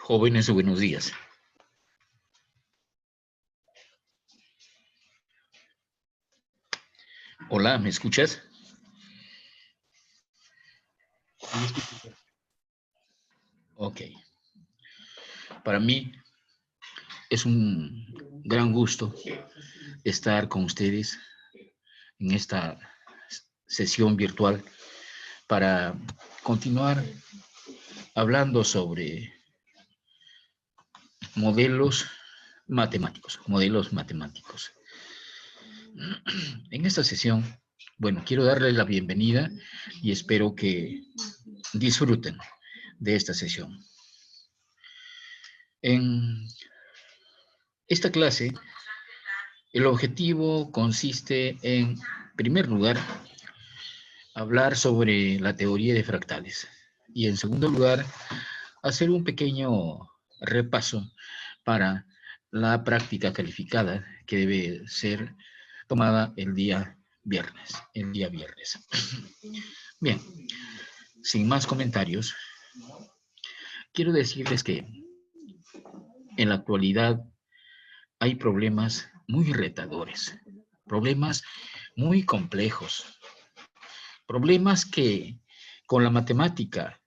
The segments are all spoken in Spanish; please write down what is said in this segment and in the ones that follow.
Jóvenes, buenos días. Hola, ¿me escuchas? Ok. Para mí es un gran gusto estar con ustedes en esta sesión virtual para continuar hablando sobre modelos matemáticos. En esta sesión, bueno, quiero darles la bienvenida y espero que disfruten de esta sesión. En esta clase, el objetivo consiste en primer lugar, hablar sobre la teoría de fractales y en segundo lugar, hacer un pequeño repaso para la práctica calificada que debe ser tomada el día viernes. Bien, sin más comentarios, quiero decirles que en la actualidad hay problemas muy retadores, problemas muy complejos, problemas que con la matemática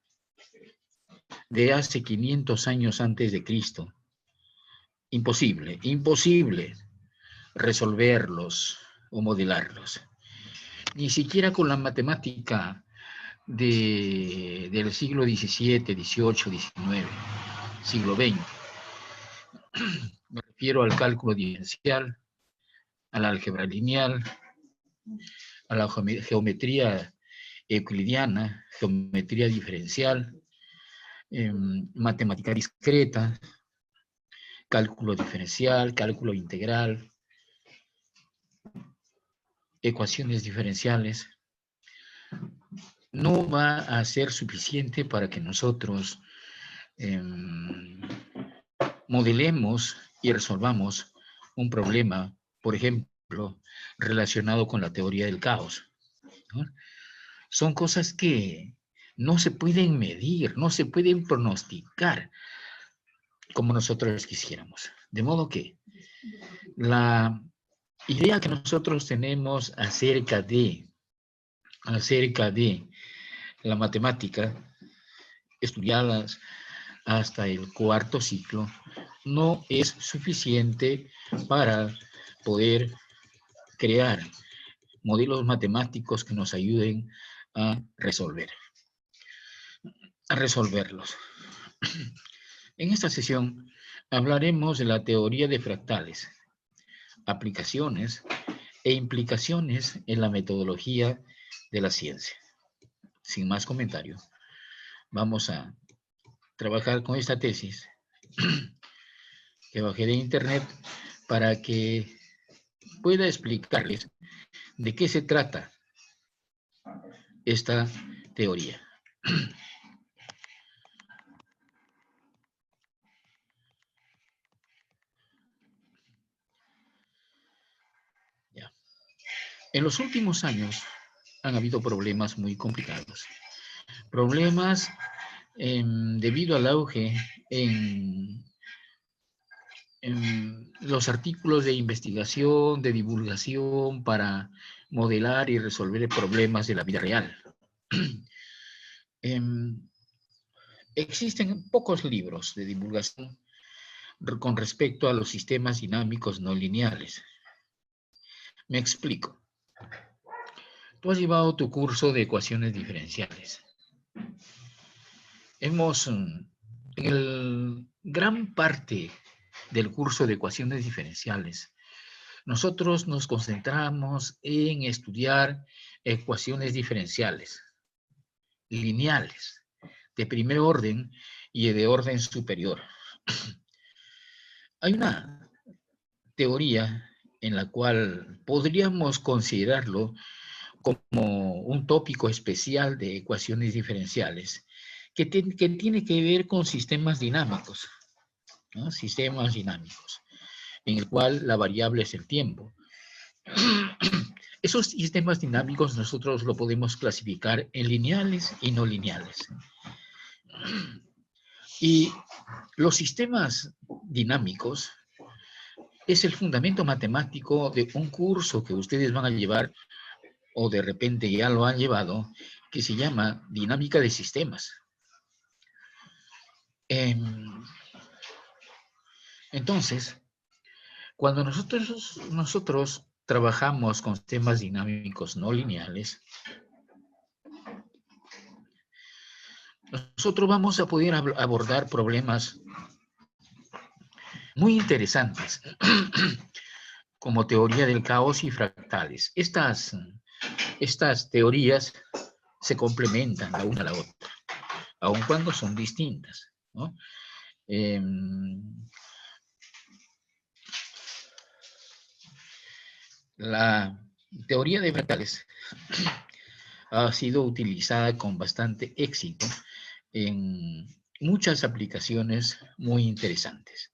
de hace 500 años antes de Cristo, imposible resolverlos o modelarlos. Ni siquiera con la matemática del siglo XVII, XVIII, XIX, siglo XX. Me refiero al cálculo diferencial, al álgebra lineal, a la geometría euclidiana, geometría diferencial, matemática discreta, cálculo diferencial, cálculo integral, ecuaciones diferenciales. No va a ser suficiente para que nosotros modelemos y resolvamos un problema, por ejemplo, relacionado con la teoría del caos, ¿no? Son cosas que no se pueden medir, no se pueden pronosticar como nosotros quisiéramos. De modo que la idea que nosotros tenemos acerca de la matemática, estudiadas hasta el cuarto ciclo, no es suficiente para poder crear modelos matemáticos que nos ayuden a resolverlos. En esta sesión hablaremos de la teoría de fractales, aplicaciones e implicaciones en la metodología de la ciencia. Sin más comentarios, vamos a trabajar con esta tesis que bajé de internet para que pueda explicarles de qué se trata esta teoría. Ya. En los últimos años han habido problemas muy complicados. Problemas debido al auge en los artículos de investigación, de divulgación para modelar y resolver problemas de la vida real. Existen pocos libros de divulgación con respecto a los sistemas dinámicos no lineales. Me explico. Tú has llevado tu curso de ecuaciones diferenciales. En gran parte del curso de ecuaciones diferenciales, nosotros nos concentramos en estudiar ecuaciones diferenciales, lineales, de primer orden y de orden superior. Hay una teoría en la cual podríamos considerarlo como un tópico especial de ecuaciones diferenciales, que tiene que ver con sistemas dinámicos, ¿no? Sistemas dinámicos, en el cual la variable es el tiempo. Esos sistemas dinámicos nosotros lo podemos clasificar en lineales y no lineales. Y los sistemas dinámicos es el fundamento matemático de un curso que ustedes van a llevar, o de repente ya lo han llevado, que se llama Dinámica de Sistemas. Entonces, cuando nosotros trabajamos con sistemas dinámicos no lineales, nosotros vamos a poder abordar problemas muy interesantes, como teoría del caos y fractales. Estas teorías se complementan la una a la otra, aun cuando son distintas, ¿no? La teoría de fractales ha sido utilizada con bastante éxito en muchas aplicaciones muy interesantes.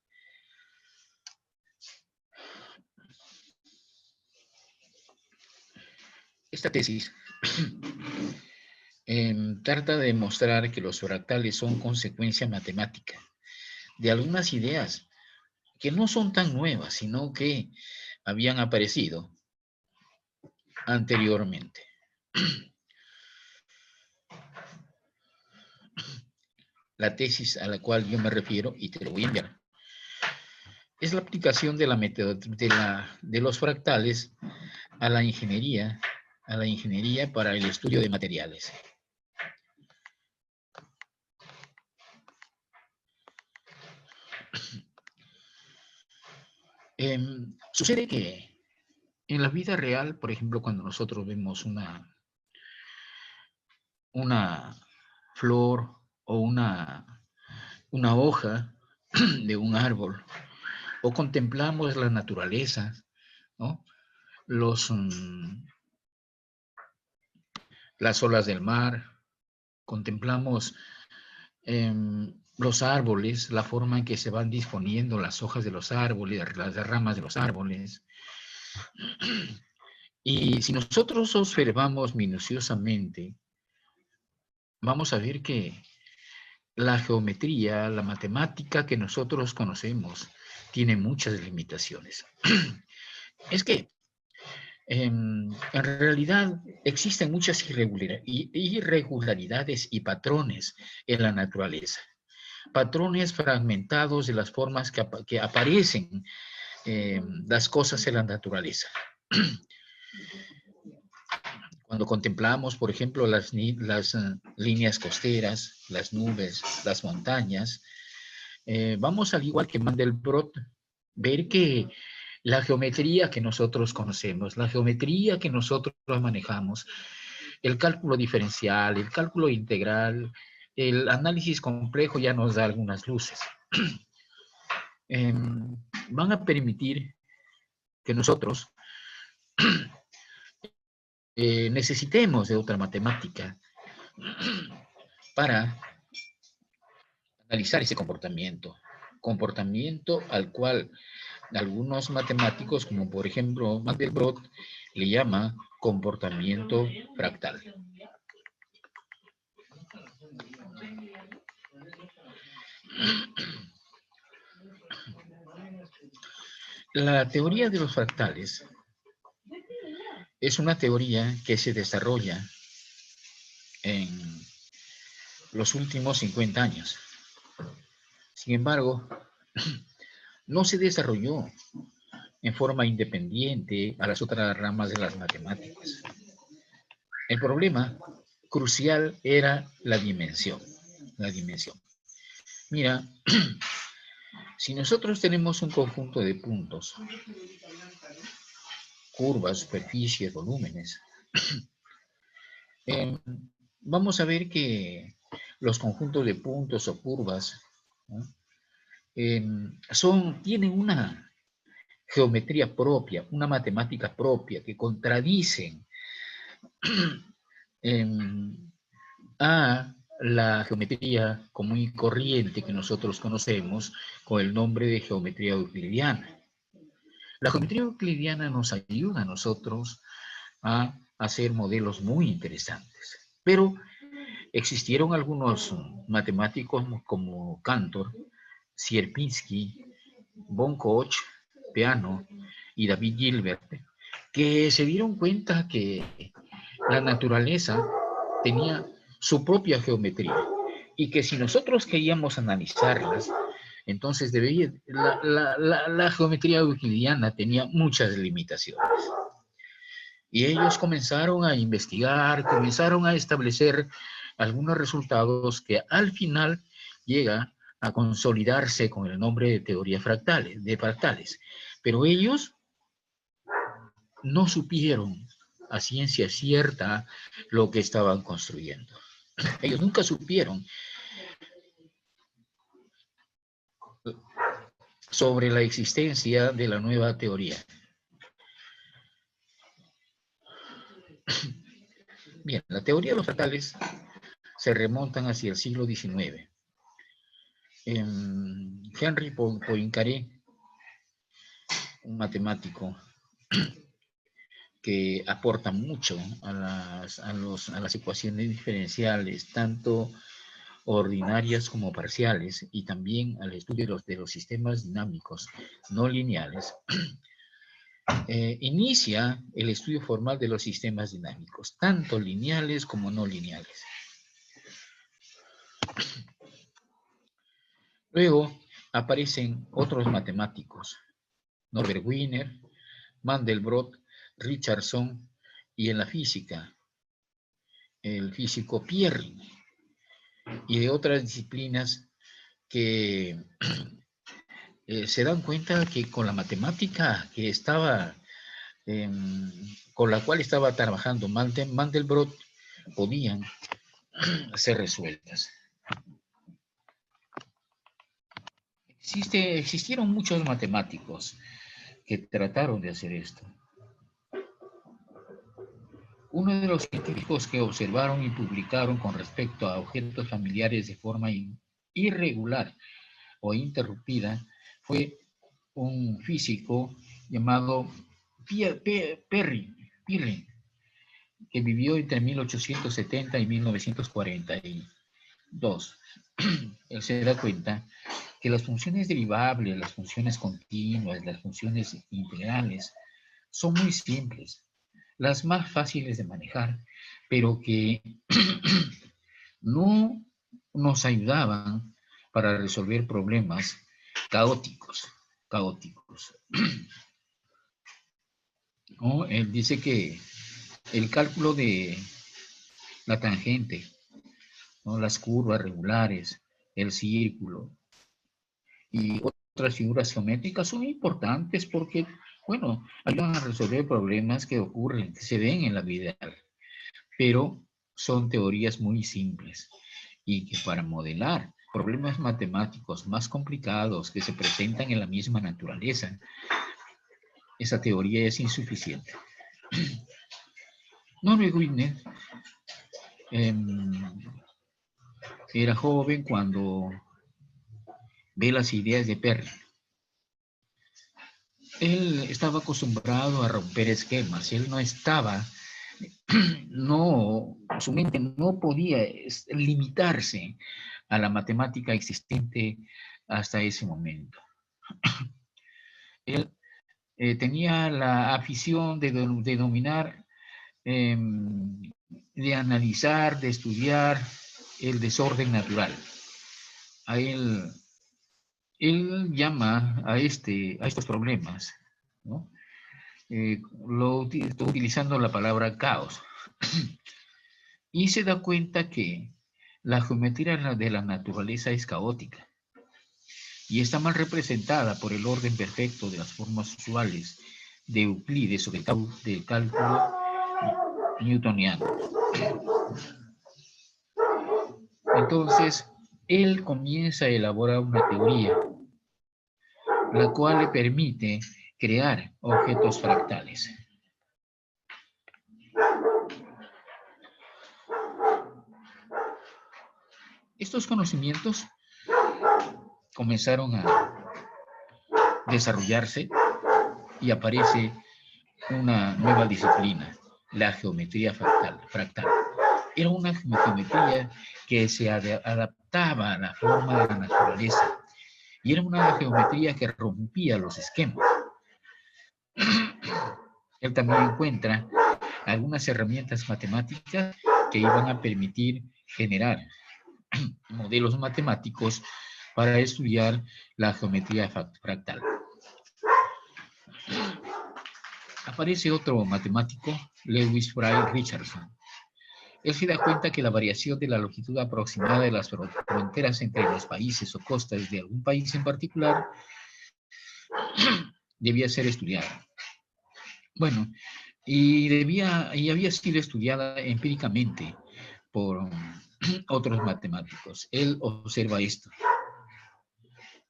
Esta tesis trata de demostrar que los fractales son consecuencia matemática de algunas ideas que no son tan nuevas, sino que habían aparecido anteriormente. La tesis a la cual yo me refiero, y te lo voy a enviar, es la aplicación de de los fractales a la ingeniería para el estudio de materiales. Sucede que en la vida real, por ejemplo, cuando nosotros vemos una flor o una hoja de un árbol, o contemplamos la naturaleza, ¿no? Las olas del mar, contemplamos los árboles, la forma en que se van disponiendo las hojas de los árboles, las ramas de los árboles. Y si nosotros observamos minuciosamente, vamos a ver que la geometría, la matemática que nosotros conocemos, tiene muchas limitaciones. Es que en realidad existen muchas irregularidades y patrones en la naturaleza. Patrones fragmentados de las formas que aparecen las cosas en la naturaleza. Cuando contemplamos, por ejemplo, las líneas costeras, las nubes, las montañas, vamos, al igual que Mandelbrot, ver que la geometría que nosotros conocemos, la geometría que nosotros manejamos, el cálculo diferencial, el cálculo integral, el análisis complejo ya nos da algunas luces. Van a permitir que nosotros necesitemos de otra matemática para analizar ese comportamiento al cual algunos matemáticos, como por ejemplo Mandelbrot, le llama comportamiento fractal. La teoría de los fractales es una teoría que se desarrolla en los últimos 50 años. Sin embargo, no se desarrolló en forma independiente a las otras ramas de las matemáticas. El problema crucial era la dimensión. Mira, si nosotros tenemos un conjunto de puntos, curvas, superficies, volúmenes, vamos a ver que los conjuntos de puntos o curvas, ¿no?, tienen una geometría propia, una matemática propia, que contradicen a la geometría común y corriente que nosotros conocemos con el nombre de geometría euclidiana. La geometría euclidiana nos ayuda a nosotros a hacer modelos muy interesantes, pero Existieron algunos matemáticos como Cantor, Sierpinski, von Koch, Peano y David Gilbert, que se dieron cuenta que la naturaleza tenía su propia geometría y que si nosotros queríamos analizarlas, entonces la geometría euclidiana tenía muchas limitaciones. Y ellos comenzaron a investigar, comenzaron a establecer algunos resultados que al final llega a consolidarse con el nombre de teoría de fractales. Pero ellos no supieron a ciencia cierta lo que estaban construyendo. Ellos nunca supieron sobre la existencia de la nueva teoría. Bien, la teoría de los fractales se remontan hacia el siglo XIX. Henry Poincaré, un matemático que aporta mucho a las ecuaciones diferenciales, tanto ordinarias como parciales, y también al estudio de los sistemas dinámicos no lineales, inicia el estudio formal de los sistemas dinámicos, tanto lineales como no lineales. Luego aparecen otros matemáticos, Norbert Wiener, Mandelbrot, Richardson, y en la física, el físico Pierre, y de otras disciplinas que se dan cuenta que con la matemática que estaba, con la cual estaba trabajando Mandelbrot, podían ser resueltas. Existieron muchos matemáticos que trataron de hacer esto. Uno de los científicos que observaron y publicaron con respecto a objetos familiares de forma irregular o interrumpida fue un físico llamado Perrin, que vivió entre 1870 y 1942. Él se da cuenta que las funciones derivables, las funciones continuas, las funciones integrales son muy simples, las más fáciles de manejar, pero que no nos ayudaban para resolver problemas caóticos. ¿No? Él dice que el cálculo de la tangente, ¿no? Las curvas regulares, el círculo y otras figuras geométricas son importantes porque, bueno, ayudan a resolver problemas que ocurren, que se ven en la vida real, pero son teorías muy simples y que para modelar problemas matemáticos más complicados que se presentan en la misma naturaleza, esa teoría es insuficiente. Norbert Wiener era joven cuando ve las ideas de Perrin. Él estaba acostumbrado a romper esquemas. Él no estaba, su mente no podía limitarse a la matemática existente hasta ese momento. Él tenía la afición de dominar, de analizar, de estudiar el desorden natural. A él llama a estos problemas, ¿no? Utilizando la palabra caos. Y se da cuenta que la geometría de la naturaleza es caótica y está mal representada por el orden perfecto de las formas usuales de Euclides o del cálculo newtoniano. Entonces, él comienza a elaborar una teoría, la cual le permite crear objetos fractales. Estos conocimientos comenzaron a desarrollarse y aparece una nueva disciplina, la geometría fractal. Era una geometría que se adaptaba a la forma de la naturaleza y era una geometría que rompía los esquemas. Él también encuentra algunas herramientas matemáticas que iban a permitir generar modelos matemáticos para estudiar la geometría fractal. Aparece otro matemático, Lewis Fry Richardson. Él se da cuenta que la variación de la longitud aproximada de las fronteras entre los países o costas de algún país en particular debía ser estudiada. Bueno, y había sido estudiada empíricamente por otros matemáticos. Él observa esto.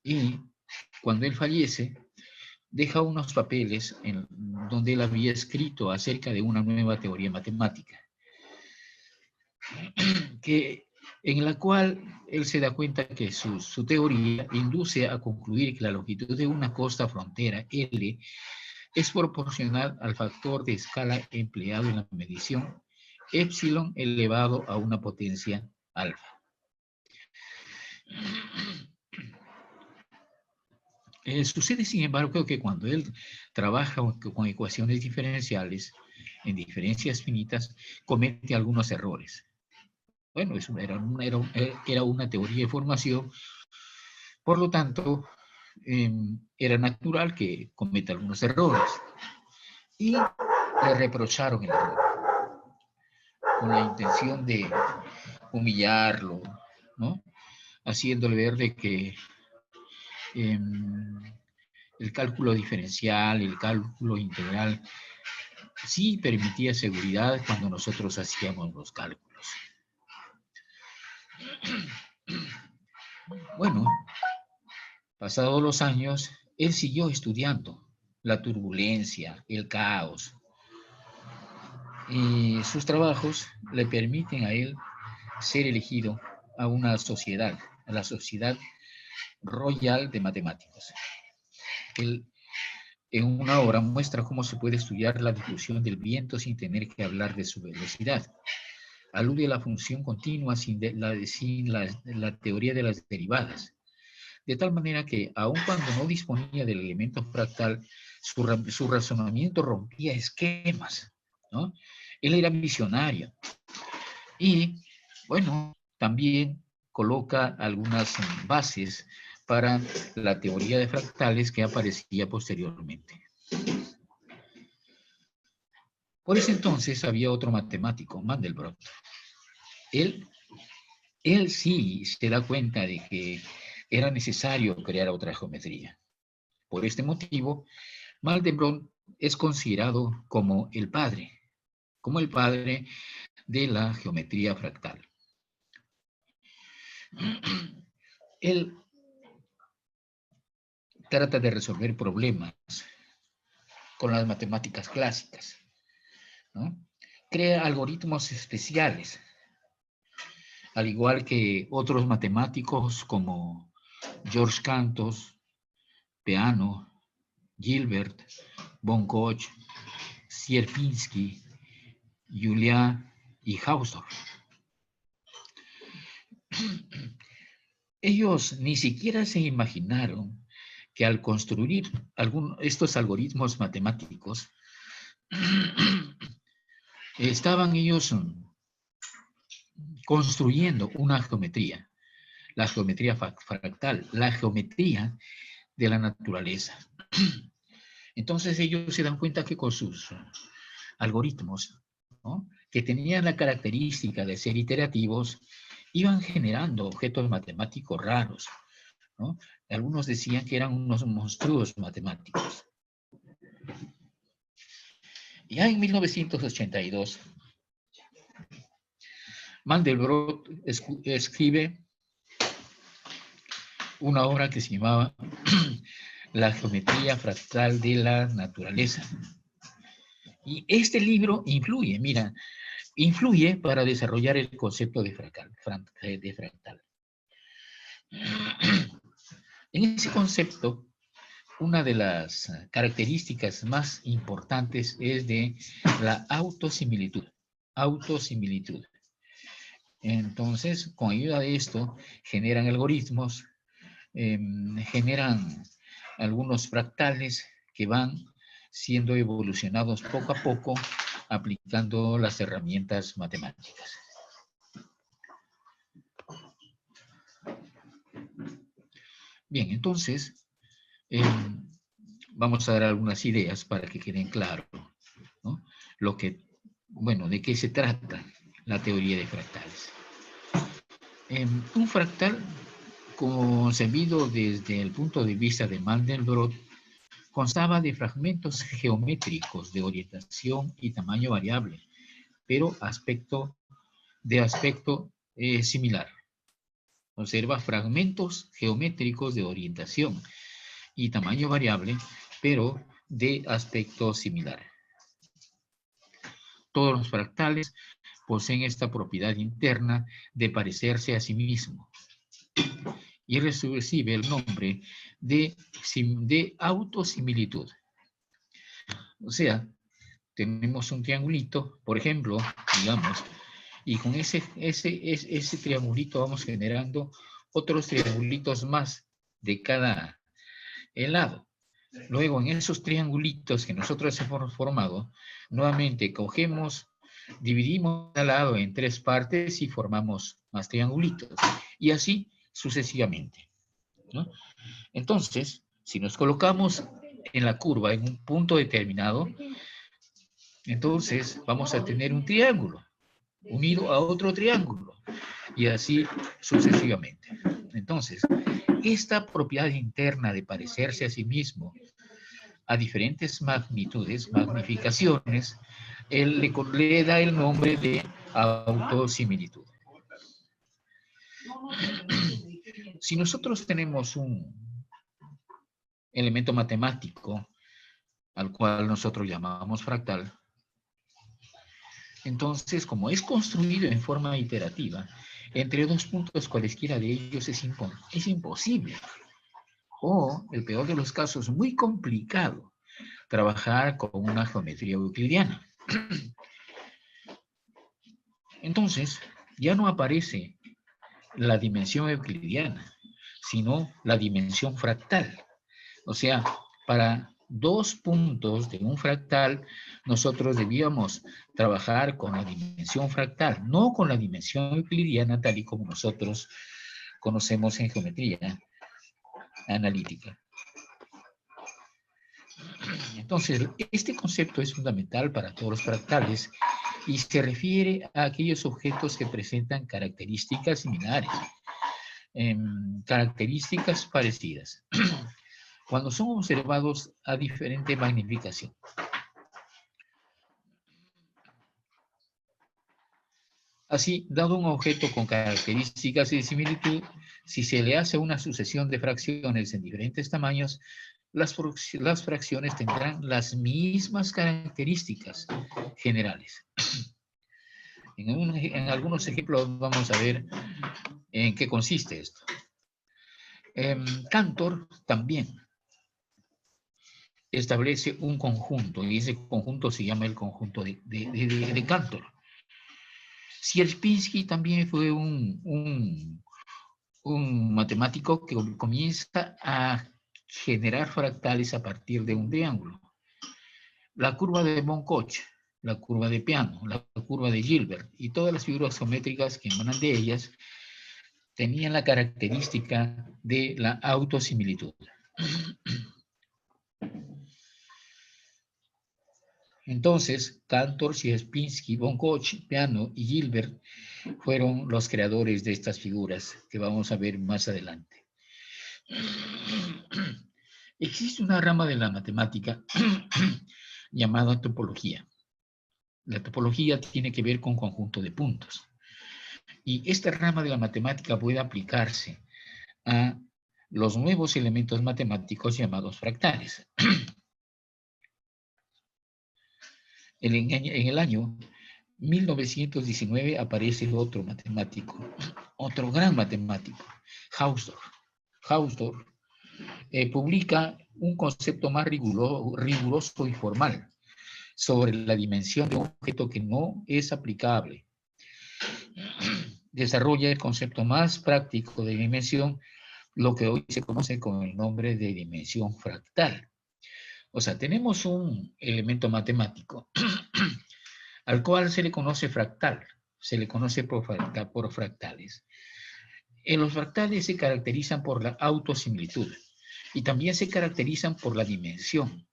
Y cuando él fallece, deja unos papeles en donde él había escrito acerca de una nueva teoría matemática, en la cual él se da cuenta que su teoría induce a concluir que la longitud de una costa frontera L es proporcional al factor de escala empleado en la medición epsilon elevado a una potencia alfa. Sucede, sin embargo, que cuando él trabaja con ecuaciones diferenciales en diferencias finitas, comete algunos errores. Bueno, era una teoría de formación, por lo tanto, era natural que cometa algunos errores. Y le reprocharon el error, con la intención de humillarlo, ¿no? Haciéndole ver de que el cálculo diferencial, el cálculo integral, sí permitía seguridad cuando nosotros hacíamos los cálculos. Bueno, pasados los años, él siguió estudiando la turbulencia, el caos, y sus trabajos le permiten a él ser elegido a una sociedad, a la Sociedad Royal de Matemáticos. Él, en una obra, muestra cómo se puede estudiar la difusión del viento sin tener que hablar de su velocidad. Alude a la función continua sin la teoría de las derivadas. De tal manera que, aun cuando no disponía del elemento fractal, su razonamiento rompía esquemas, ¿no? Él era visionario. Y, bueno, también coloca algunas bases para la teoría de fractales que aparecía posteriormente. Por ese entonces había otro matemático, Mandelbrot. Él sí se da cuenta de que era necesario crear otra geometría. Por este motivo, Mandelbrot es considerado como el padre de la geometría fractal. Él trata de resolver problemas con las matemáticas clásicas, ¿no? Crea algoritmos especiales, al igual que otros matemáticos como George Cantos, Peano, Gilbert, von Koch, Sierpinski, Julian y Hausdorff. Ellos ni siquiera se imaginaron que al construir estos algoritmos matemáticos, estaban ellos construyendo una geometría, la geometría fractal, la geometría de la naturaleza. Entonces ellos se dan cuenta que con sus algoritmos, ¿no?, que tenían la característica de ser iterativos, iban generando objetos matemáticos raros, ¿no? Algunos decían que eran unos monstruos matemáticos. Ya en 1982, Mandelbrot escribe una obra que se llamaba La geometría fractal de la naturaleza. Y este libro influye para desarrollar el concepto de fractal. En ese concepto, una de las características más importantes es de la autosimilitud. Entonces, con ayuda de esto, generan algoritmos, generan algunos fractales que van siendo evolucionados poco a poco aplicando las herramientas matemáticas. Bien, entonces, vamos a dar algunas ideas para que queden claro, ¿no? Bueno, de qué se trata la teoría de fractales. Un fractal, concebido desde el punto de vista de Mandelbrot, constaba de fragmentos geométricos de orientación y tamaño variable, pero aspecto similar. Observa fragmentos geométricos de orientación y tamaño variable, pero de aspecto similar. Todos los fractales poseen esta propiedad interna de parecerse a sí mismo y recibe el nombre de autosimilitud. O sea, tenemos un triangulito, por ejemplo, digamos, y con ese triangulito vamos generando otros triangulitos más de cada lado. Luego, en esos triangulitos que nosotros hemos formado, nuevamente cogemos, dividimos al lado en 3 partes y formamos más triangulitos. Y así sucesivamente, ¿no? Entonces, si nos colocamos en la curva en un punto determinado, entonces vamos a tener un triángulo unido a otro triángulo y así sucesivamente. Entonces, esta propiedad interna de parecerse a sí mismo a diferentes magnitudes, magnificaciones, él le da el nombre de autosimilitud. Si nosotros tenemos un elemento matemático al cual nosotros llamamos fractal, entonces, como es construido en forma iterativa, entre 2 puntos cualesquiera de ellos es imposible, o, el peor de los casos, muy complicado, trabajar con una geometría euclidiana. Entonces, ya no aparece la dimensión euclidiana, sino la dimensión fractal. O sea, para 2 puntos de un fractal, nosotros debíamos trabajar con la dimensión fractal, no con la dimensión euclidiana tal y como nosotros conocemos en geometría analítica. Entonces, este concepto es fundamental para todos los fractales y se refiere a aquellos objetos que presentan características similares, características parecidas, cuando son observados a diferente magnificación. Así, dado un objeto con características de similitud, si se le hace una sucesión de fracciones en diferentes tamaños, las fracciones tendrán las mismas características generales. En algunos ejemplos vamos a ver en qué consiste esto. Cantor también establece un conjunto, y ese conjunto se llama el conjunto de Cantor. Sierpinski también fue un matemático que comienza a generar fractales a partir de un triángulo. La curva de Moncoch, la curva de Peano, la curva de Gilbert y todas las figuras geométricas que emanan de ellas tenían la característica de la autosimilitud. Entonces, Cantor, Sierpinski, Moncoch, Peano y Gilbert fueron los creadores de estas figuras que vamos a ver más adelante. Existe una rama de la matemática llamada topología. La topología tiene que ver con conjunto de puntos. Y esta rama de la matemática puede aplicarse a los nuevos elementos matemáticos llamados fractales. En el año 1919 aparece otro matemático, otro gran matemático, Hausdorff. Hausdorff publica un concepto más riguroso y formal sobre la dimensión de un objeto que no es aplicable. desarrolla el concepto más práctico de dimensión, lo que hoy se conoce con el nombre de dimensión fractal. O sea, tenemos un elemento matemático al cual se le conoce fractal, se le conoce por fractales. Los fractales se caracterizan por la autosimilitud y también se caracterizan por la dimensión.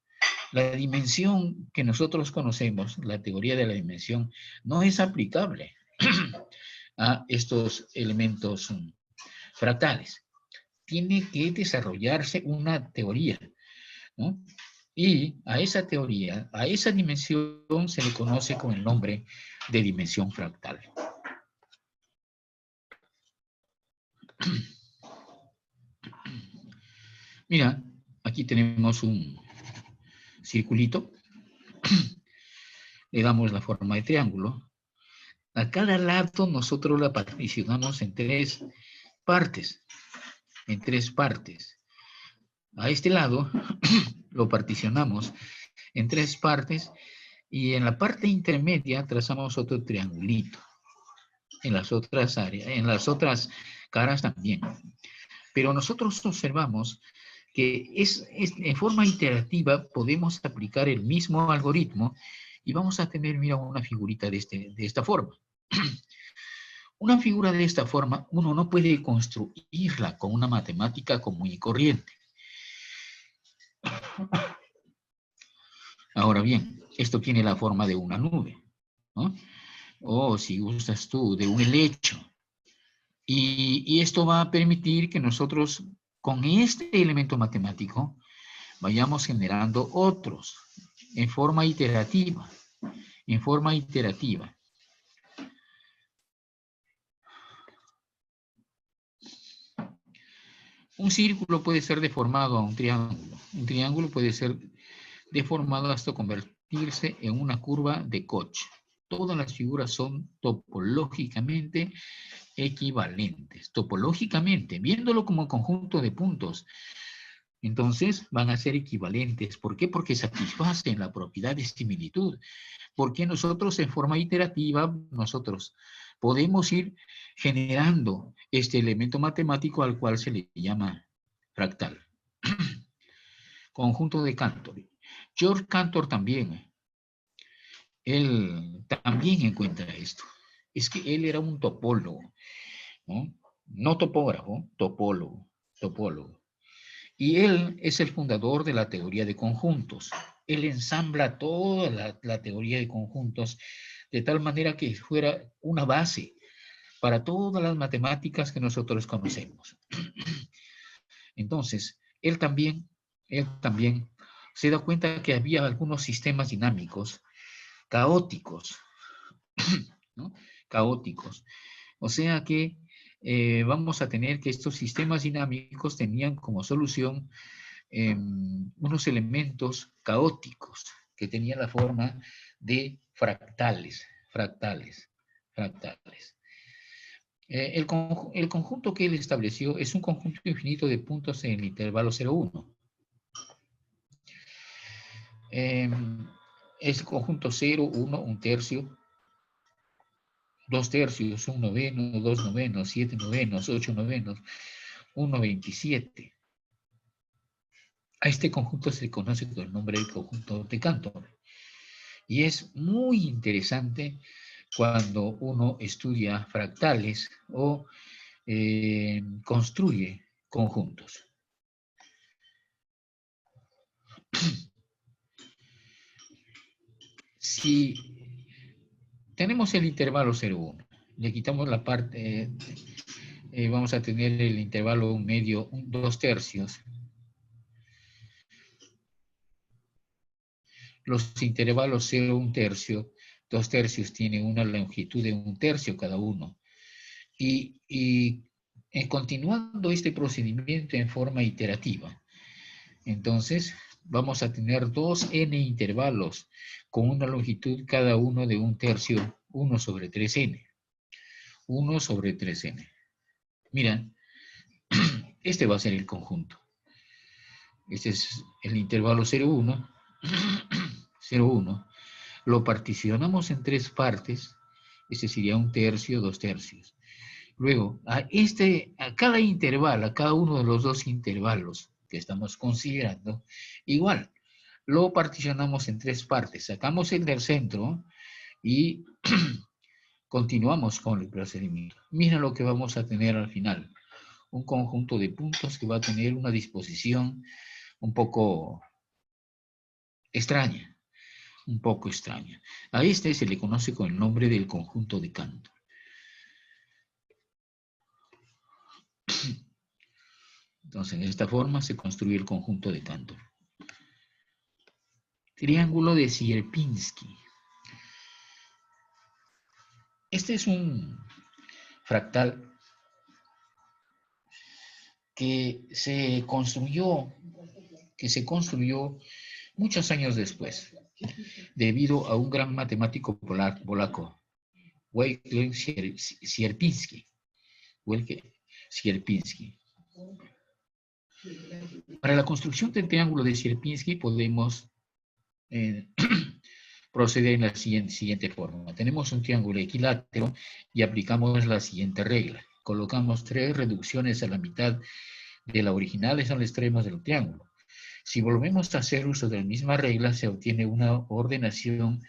La dimensión que nosotros conocemos, la teoría de la dimensión, no es aplicable a estos elementos fractales. Tiene que desarrollarse una teoría, ¿no? Y a esa teoría, a esa dimensión se le conoce con el nombre de dimensión fractal. Mira, aquí tenemos un circulito, le damos la forma de triángulo. A cada lado nosotros la particionamos en tres partes, A este lado lo particionamos en tres partes y en la parte intermedia trazamos otro triangulito. En las otras áreas, en las otras caras también. Pero nosotros observamos que en forma iterativa podemos aplicar el mismo algoritmo y vamos a tener, mira, una figurita de esta forma. Una figura de esta forma uno no puede construirla con una matemática común y corriente. Ahora bien, esto tiene la forma de una nube, ¿no? O si gustas tú, de un helecho. Y esto va a permitir que nosotros, con este elemento matemático, vayamos generando otros en forma iterativa. En forma iterativa. Un círculo puede ser deformado a un triángulo. Un triángulo puede ser deformado hasta convertirse en una curva de Koch. Todas las figuras son topológicamente equivalentes. Topológicamente, viéndolo como conjunto de puntos, entonces van a ser equivalentes. ¿Por qué? Porque satisfacen la propiedad de similitud. Porque nosotros en forma iterativa, nosotros podemos ir generando este elemento matemático al cual se le llama fractal. Conjunto de Cantor. George Cantor también, él también encuentra esto. Es que él era un topólogo, ¿no? No topógrafo, topólogo. Y él es el fundador de la teoría de conjuntos. Él ensambla toda la teoría de conjuntos de tal manera que fuera una base para todas las matemáticas que nosotros conocemos. Entonces, él también se da cuenta que había algunos sistemas dinámicos caóticos, ¿no? Caóticos. O sea que vamos a tener que estos sistemas dinámicos tenían como solución unos elementos caóticos que tenían la forma de fractales. El conjunto que él estableció es un conjunto infinito de puntos en el intervalo 0,1. Es conjunto 0, 1, un tercio, 2 tercios, 1 noveno, 2 novenos, 7 novenos, 8 novenos, 1,27. A este conjunto se le conoce con el nombre de conjunto de Cantor. Y es muy interesante cuando uno estudia fractales o construye conjuntos. Si tenemos el intervalo 0,1, le quitamos la parte, vamos a tener el intervalo medio, 2 tercios. Los intervalos 0, 1 tercio, 2 tercios tienen una longitud de 1 tercio cada uno. Y continuando este procedimiento en forma iterativa, entonces vamos a tener 2n intervalos con una longitud cada uno de 1 tercio, 1 sobre 3n. 1 sobre 3n. Mira, este va a ser el conjunto. Este es el intervalo 0,1. 0,1. Lo particionamos en tres partes. Este sería 1 tercio, 2 tercios. Luego, a cada intervalo, a cada uno de los dos intervalos que estamos considerando, igual, lo particionamos en tres partes. Sacamos el del centro y continuamos con el procedimiento. Mira lo que vamos a tener al final. Un conjunto de puntos que va a tener una disposición un poco extraña. Un poco extraña. A este se le conoce con el nombre del conjunto de Cantor. Entonces, de esta forma se construye el conjunto de Cantor. Triángulo de Sierpinski. Este es un fractal que se construyó muchos años después, debido a un gran matemático polaco, Wojciech Sierpinski. Para la construcción del triángulo de Sierpinski podemos proceder en la siguiente forma. Tenemos un triángulo equilátero y aplicamos la siguiente regla. Colocamos 3 reducciones a la mitad de la original al extremo del triángulo. Si volvemos a hacer uso de la misma regla, se obtiene una ordenación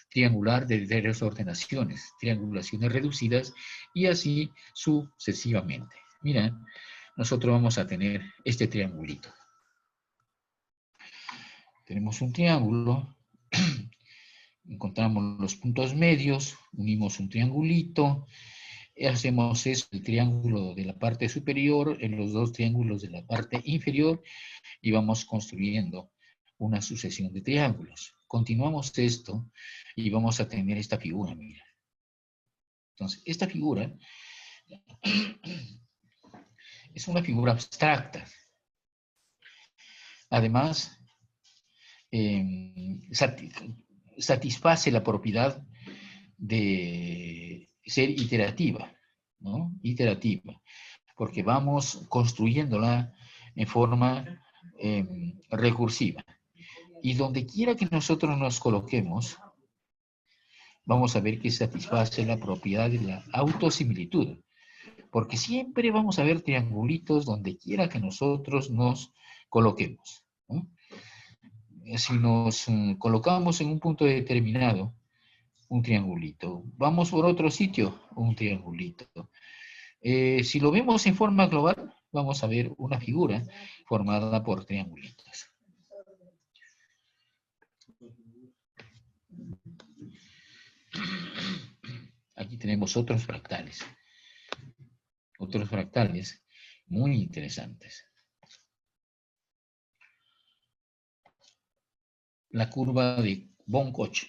triangular de 3 ordenaciones, triangulaciones reducidas, y así sucesivamente. Mira, nosotros vamos a tener este triangulito. Tenemos un triángulo, encontramos los puntos medios, unimos un triangulito, hacemos el triángulo de la parte superior en los dos triángulos de la parte inferior y vamos construyendo una sucesión de triángulos. Continuamos esto y vamos a tener esta figura, mira. Entonces, esta figura es una figura abstracta. Además, satisface la propiedad de ser iterativa, ¿no? Iterativa, porque vamos construyéndola en forma recursiva. Y donde quiera que nosotros nos coloquemos, vamos a ver que satisface la propiedad de la autosimilitud, porque siempre vamos a ver triangulitos donde quiera que nosotros nos coloquemos, ¿no? Si nos colocamos en un punto determinado, un triangulito. Vamos por otro sitio, un triangulito. Si lo vemos en forma global, vamos a ver una figura formada por triangulitos. Aquí tenemos otros fractales muy interesantes. La curva de Von-Koch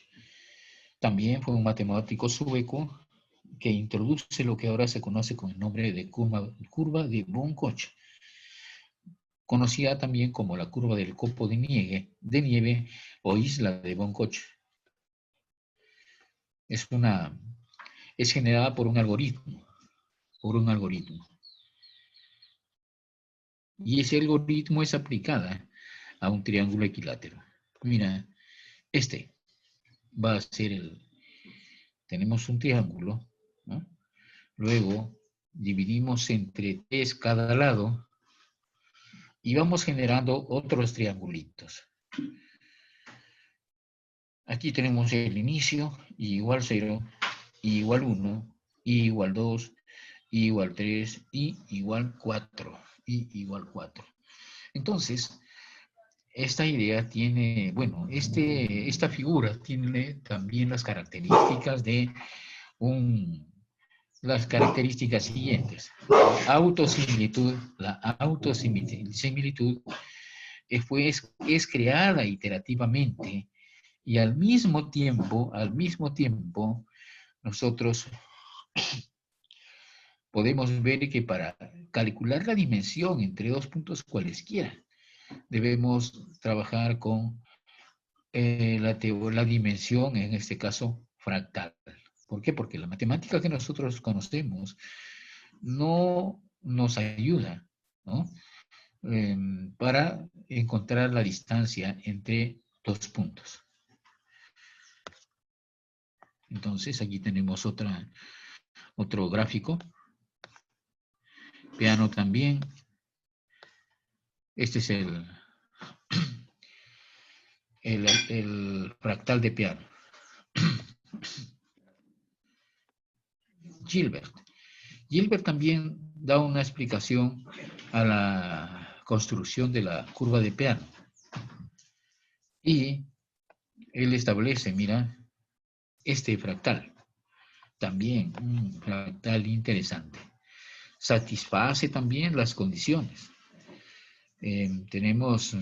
también fue un matemático sueco que introduce lo que ahora se conoce con el nombre de curva de Von-Koch, conocida también como la curva del copo de nieve o isla de Von-Koch. Es generada por un algoritmo. Y ese algoritmo es aplicada a un triángulo equilátero. Mira, este va a ser tenemos un triángulo, ¿no? Luego dividimos entre 3 cada lado y vamos generando otros triangulitos. Aquí tenemos el inicio, y igual 0, y igual 1, y igual 2, y igual 3, y igual 4, y igual 4. Entonces, esta idea tiene, bueno, esta figura tiene también las características de las características siguientes. La autosimilitud es creada iterativamente y al mismo tiempo, nosotros podemos ver que para calcular la dimensión entre dos puntos cualesquiera, debemos trabajar con la dimensión, en este caso, fractal. ¿Por qué? Porque la matemática que nosotros conocemos no nos ayuda, ¿no? Para encontrar la distancia entre dos puntos. Entonces, aquí tenemos otro gráfico Peano también. Este es el fractal de Peano. Gilbert. Gilbert también da una explicación a la construcción de la curva de Peano. Y él establece, mira, este fractal. También un fractal interesante. Satisface también las condiciones. Tenemos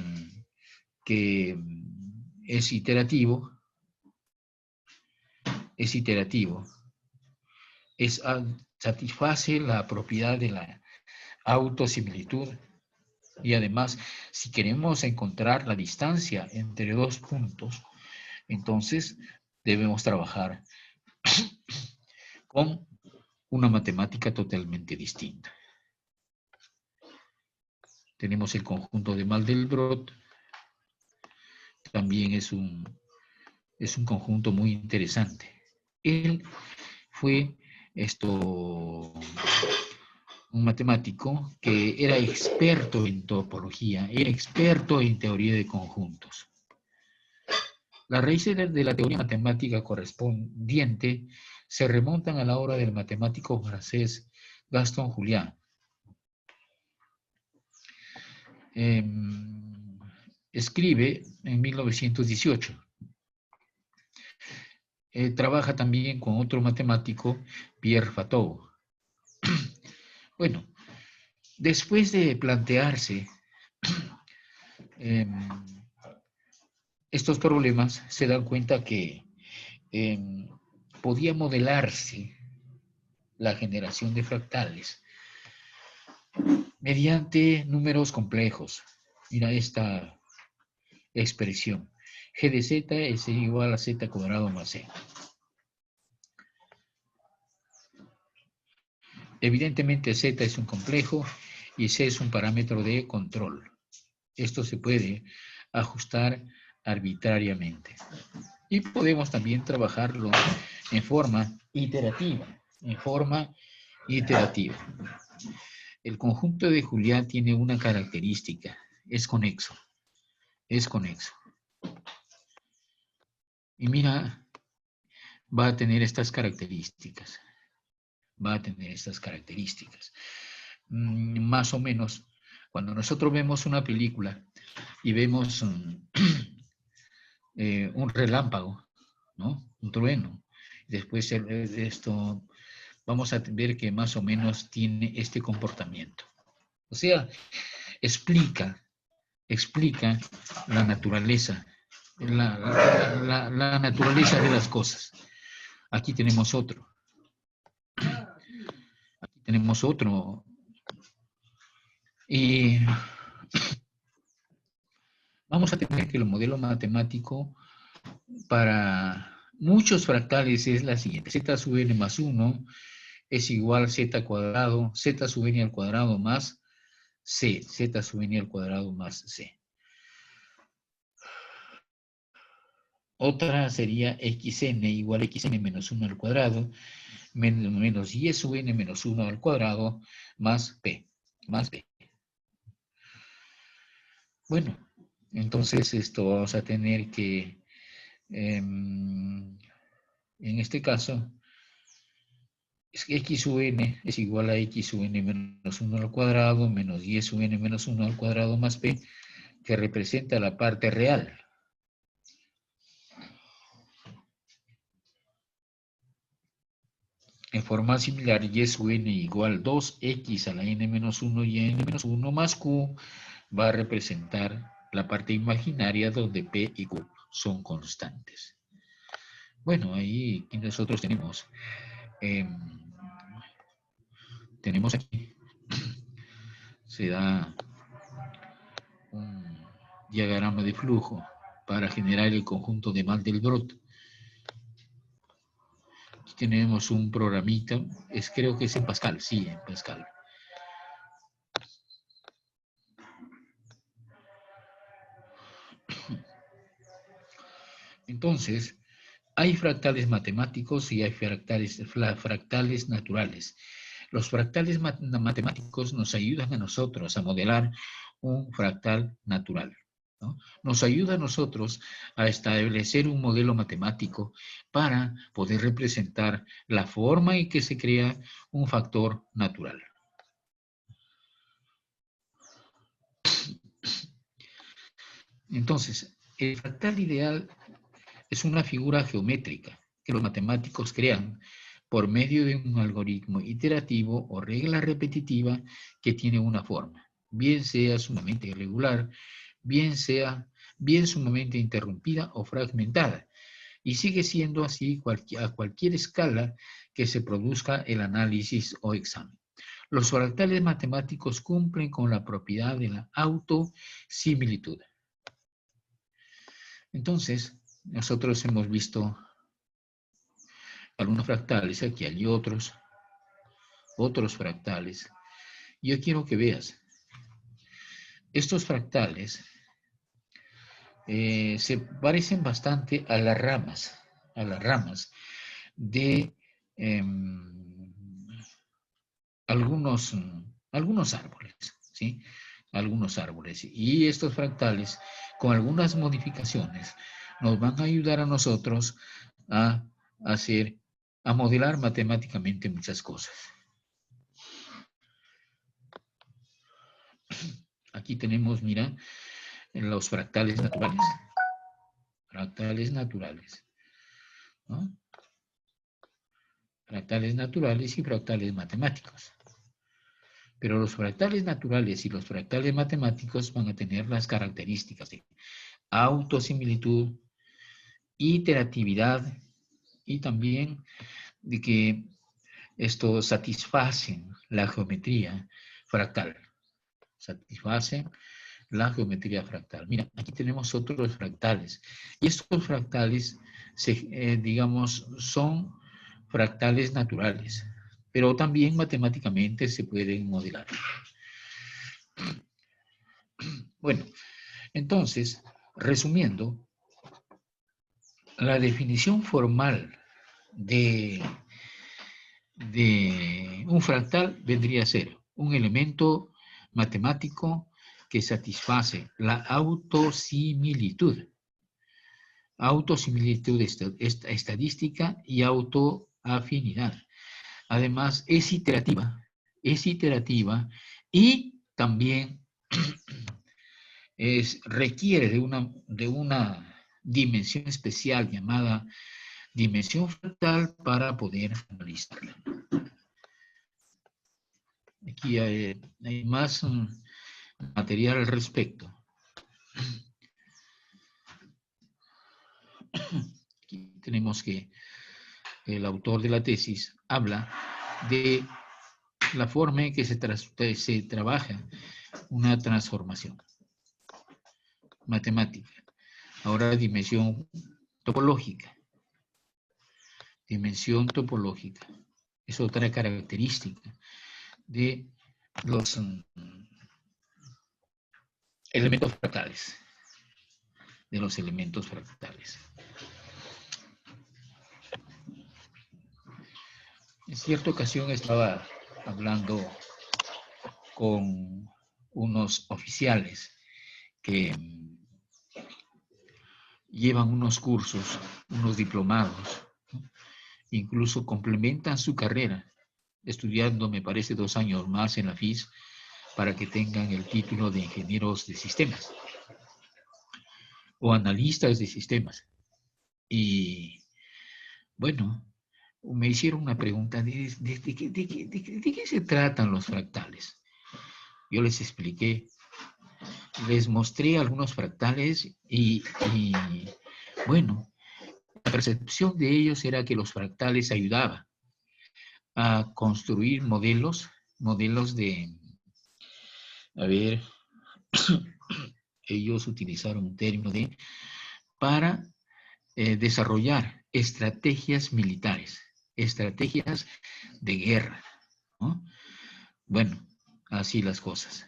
que es iterativo, satisface la propiedad de la autosimilitud y además, si queremos encontrar la distancia entre dos puntos, entonces debemos trabajar con una matemática totalmente distinta. Tenemos el conjunto de Mandelbrot, también es un conjunto muy interesante. Él fue un matemático que era experto en topología, era experto en teoría de conjuntos. Las raíces de la teoría matemática correspondiente se remontan a la obra del matemático francés Gaston Julian. Escribe en 1918. Trabaja también con otro matemático, Pierre Fatou. Bueno, después de plantearse estos problemas, se dan cuenta que podía modelarse la generación de fractales mediante números complejos. Mira esta expresión. G de z es igual a z cuadrado más c. Evidentemente z es un complejo y c es un parámetro de control. Esto se puede ajustar arbitrariamente. Y podemos también trabajarlo en forma iterativa. El conjunto de Julián tiene una característica. Es conexo. Y mira, va a tener estas características. Más o menos, cuando nosotros vemos una película y vemos un relámpago, ¿no? Un trueno. Después de esto vamos a ver que más o menos tiene este comportamiento. O sea, explica la naturaleza, la naturaleza de las cosas. Aquí tenemos otro. Y vamos a tener que el modelo matemático para muchos fractales es la siguiente. Z sub n más 1 es igual a z cuadrado, z sub n al cuadrado más c, z sub n al cuadrado más c. Otra sería xn igual a xn menos 1 al cuadrado, menos y sub n menos 1 al cuadrado más p. Bueno, entonces esto vamos a tener que, en este caso, es que x sub n es igual a x sub n menos 1 al cuadrado menos y sub n menos 1 al cuadrado más p, que representa la parte real. En forma similar, y sub n igual 2x a la n menos 1 y n menos 1 más q va a representar la parte imaginaria donde p y q son constantes. Bueno, ahí nosotros tenemos aquí, se da un diagrama de flujo para generar el conjunto de Mandelbrot. Aquí tenemos un programita, creo que es en Pascal, sí, en Pascal. Entonces, hay fractales matemáticos y hay fractales naturales. Los fractales matemáticos nos ayudan a nosotros a modelar un fractal natural, ¿no? Nos ayuda a nosotros a establecer un modelo matemático para poder representar la forma en que se crea un factor natural. Entonces, el fractal ideal es una figura geométrica que los matemáticos crean por medio de un algoritmo iterativo o regla repetitiva que tiene una forma, bien sea sumamente irregular, bien sumamente interrumpida o fragmentada, y sigue siendo así a cualquier escala que se produzca el análisis o examen. Los fractales matemáticos cumplen con la propiedad de la autosimilitud. Entonces, nosotros hemos visto algunos fractales, aquí hay otros fractales. Yo quiero que veas, estos fractales se parecen bastante a las ramas de algunos árboles, ¿sí? Algunos árboles. Y estos fractales, con algunas modificaciones, nos van a ayudar a nosotros a modelar matemáticamente muchas cosas. Aquí tenemos, mira, los fractales naturales. Fractales naturales, ¿no? Fractales naturales y fractales matemáticos. Pero los fractales naturales y los fractales matemáticos van a tener las características de autosimilitud, iteratividad y también de que estos satisfacen la geometría fractal. Satisfacen la geometría fractal. Mira, aquí tenemos otros fractales. Y estos fractales, digamos, son fractales naturales, pero también matemáticamente se pueden modelar. Bueno, entonces, resumiendo, la definición formal de un fractal vendría a ser un elemento matemático que satisface la autosimilitud estadística y autoafinidad. Además, es iterativa y también requiere de una dimensión especial llamada dimensión fractal para poder analizarla. Aquí hay más material al respecto. Aquí tenemos que el autor de la tesis habla de la forma en que se trabaja una transformación matemática. Ahora dimensión topológica. Dimensión topológica es otra característica de los elementos fractales. De los elementos fractales. En cierta ocasión estaba hablando con unos oficiales que llevan unos cursos, unos diplomados, ¿no? Incluso complementan su carrera, estudiando, me parece, 2 años más en la FIS para que tengan el título de ingenieros de sistemas o analistas de sistemas. Y bueno, me hicieron una pregunta de qué se tratan los fractales. Yo les expliqué, les mostré algunos fractales y bueno, la percepción de ellos era que los fractales ayudaban a construir modelos de, a ver, ellos utilizaron un término de, para desarrollar estrategias militares, estrategias de guerra, ¿no? Bueno, así las cosas.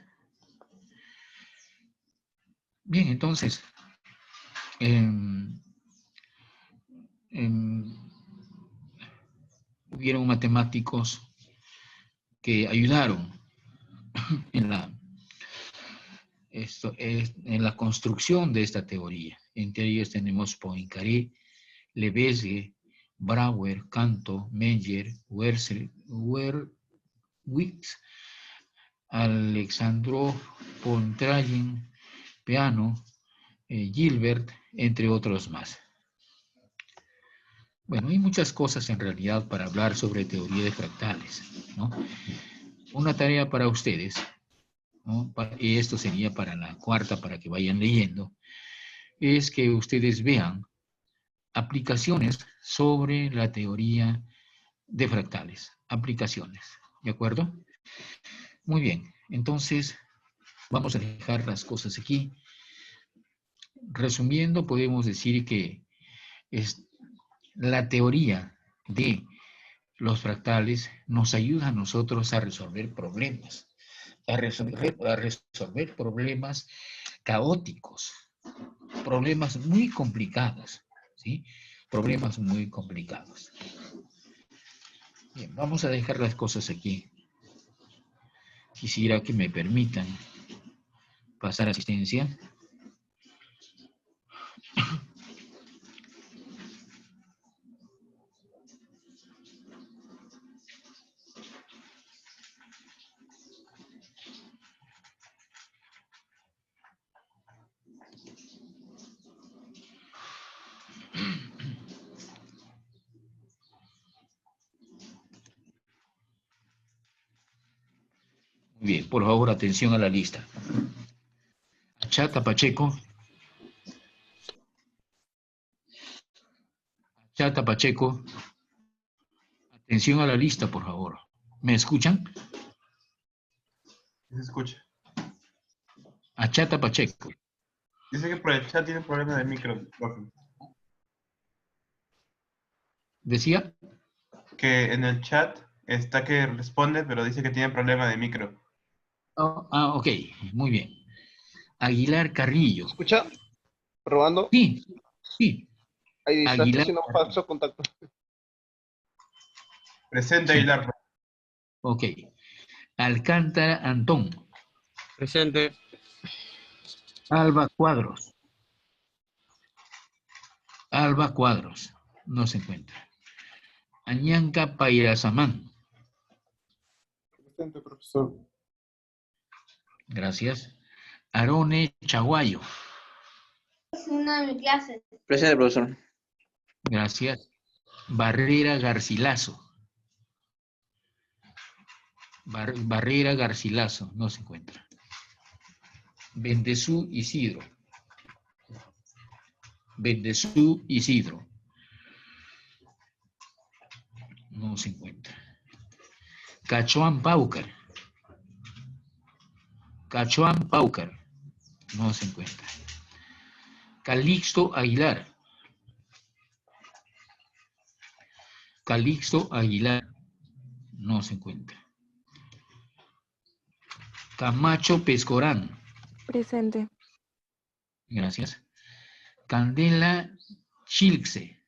Bien, entonces, hubieron matemáticos que ayudaron en en la construcción de esta teoría. Entre ellos tenemos Poincaré, Lebesgue, Brouwer, Canto, Menger, Werwitz, Alexandrov, Pontryagin, Peano, Gilbert, entre otros más. Bueno, hay muchas cosas en realidad para hablar sobre teoría de fractales, ¿no? Una tarea para ustedes, ¿no? Y esto sería para la cuarta, para que vayan leyendo, es que ustedes vean aplicaciones sobre la teoría de fractales. Aplicaciones, ¿de acuerdo? Muy bien, entonces vamos a dejar las cosas aquí. Resumiendo, podemos decir que la teoría de los fractales nos ayuda a nosotros a resolver problemas, a resolver problemas caóticos, problemas muy complicados, ¿sí? Problemas muy complicados. Bien, vamos a dejar las cosas aquí. Quisiera que me permitan pasar asistencia. Muy bien, por favor, atención a la lista. Achata Pacheco. Achata Pacheco. Atención a la lista, por favor. ¿Me escuchan? Se escucha. Achata Pacheco. Dice que por el chat tiene problema de micro, profe. ¿Decía? Que en el chat está que responde, pero dice que tiene problema de micro. Ok, muy bien. Aguilar Carrillo. ¿Escucha? ¿Probando? Sí, sí. Ahí está Aguilar haciendo un Carrillo. falso contacto. Presente, Sí. Aguilar. Ok. Alcántara Antón. Presente. Alba Cuadros. Alba Cuadros. No se encuentra. Añanca Pairasamán. Presente, profesor. Gracias. Arone Chaguayo. Es una de mis clases. Presente, profesor. Gracias. Barrera Garcilaso. Barrera Garcilaso. No se encuentra. Bendezú Isidro. Bendezú Isidro. No se encuentra. Cachoán Paucar. Cachoán Paucar. No se encuentra. Calixto Aguilar. Calixto Aguilar. No se encuentra. Camacho Pescorán. Presente. Gracias. Candela Chilxe.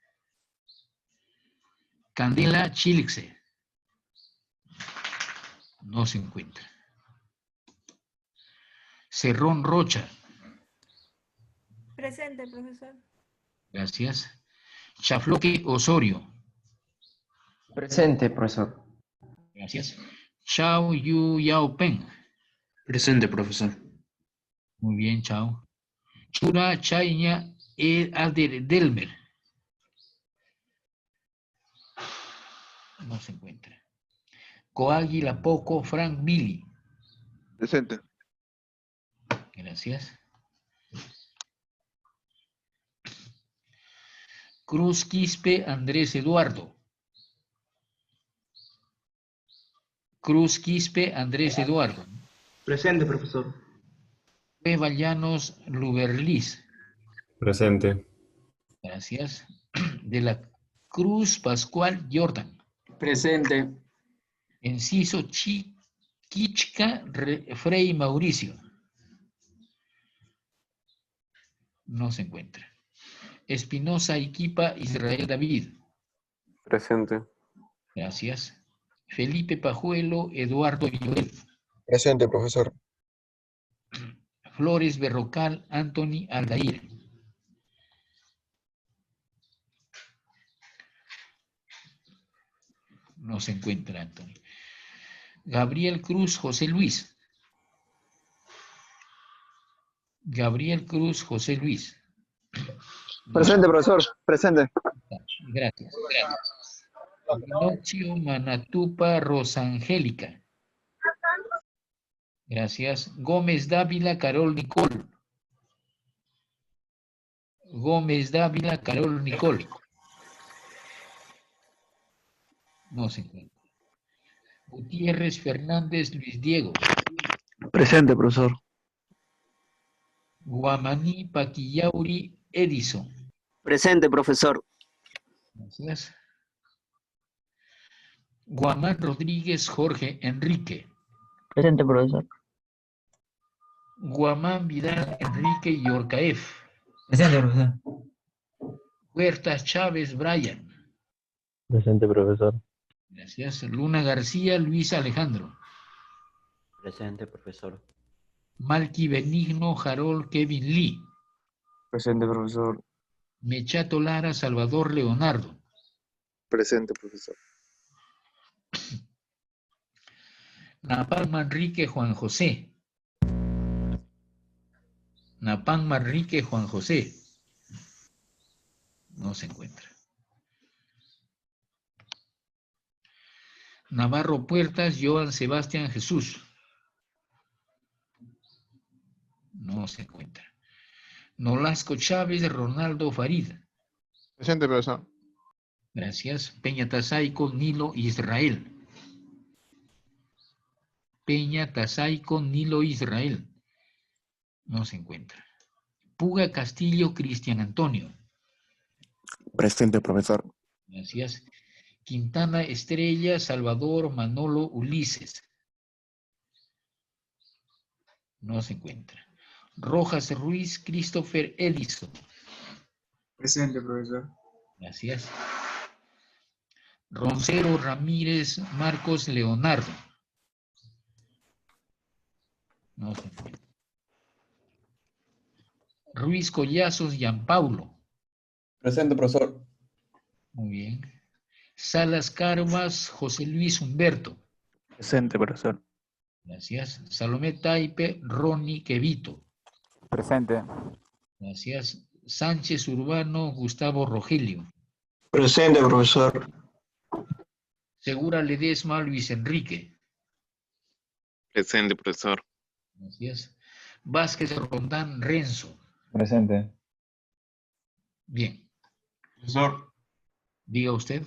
Candela Chilxe. No se encuentra. Cerrón Rocha. Presente, profesor. Gracias. Chafloque Osorio. Presente, profesor. Gracias. Chao Yu Yao Peng. Presente, profesor. Muy bien, chao. Chura Chaiña Ader Delmer. No se encuentra. Coáguila Poco Frank Mili. Presente. Gracias. Cruz Quispe Andrés Eduardo. Cruz Quispe Andrés Eduardo. Presente, profesor. Cueva Llanos Luberlis. Presente. Gracias. De la Cruz Pascual Jordan. Presente. Enciso Quichca Frei Mauricio. No se encuentra. Espinosa Iquipa Israel David. Presente. Gracias. Felipe Pajuelo, Eduardo Joel. Presente, profesor. Flores Berrocal, Anthony Aldair. No se encuentra Anthony. Gabriel Cruz, José Luis. Gabriel Cruz, José Luis. Presente, profesor. Presente. Gracias. Pinocchio Manatupa Rosangélica. Gracias. Gómez Dávila Carol Nicol. Gómez Dávila Carol Nicol. No se encuentra. Gutiérrez Fernández Luis Diego. Presente, profesor. Guamaní Paquillauri Edison. Presente, profesor. Gracias. Guamán Rodríguez Jorge Enrique. Presente, profesor. Guamán Vidal Enrique Yorcaef. Presente, profesor. Huertas Chávez Brian. Presente, profesor. Gracias. Luna García Luis Alejandro. Presente, profesor. Malqui Benigno Harold Kevin Lee. Presente, profesor. Mechato Lara Salvador Leonardo. Presente, profesor. Napán Manrique Juan José. Napán Manrique Juan José. No se encuentra. Navarro Puertas Joan Sebastián Jesús. No se encuentra. Nolasco Chávez Ronaldo Farid. Presente, profesor. Gracias. Peña Tasaico Nilo Israel. Peña Tasaico Nilo Israel. No se encuentra. Puga Castillo Cristian Antonio. Presente, profesor. Gracias. Quintana Estrella Salvador Manolo Ulises. No se encuentra. Rojas Ruiz Christopher Edison. Presente, profesor. Gracias. Roncero Ramírez Marcos Leonardo. No se encuentra. Ruiz Collazos Gianpaulo. Presente, profesor. Muy bien. Salas Carvas José Luis Humberto. Presente, profesor. Gracias. Salomé Taipe Ronnie Quevito. Presente. Gracias. Sánchez Urbano Gustavo Rogelio. Presente, profesor. Segura Ledesma Luis Enrique. Presente, profesor. Gracias. Vázquez Rondán Renzo. Presente. Bien. Profesor, Diga usted.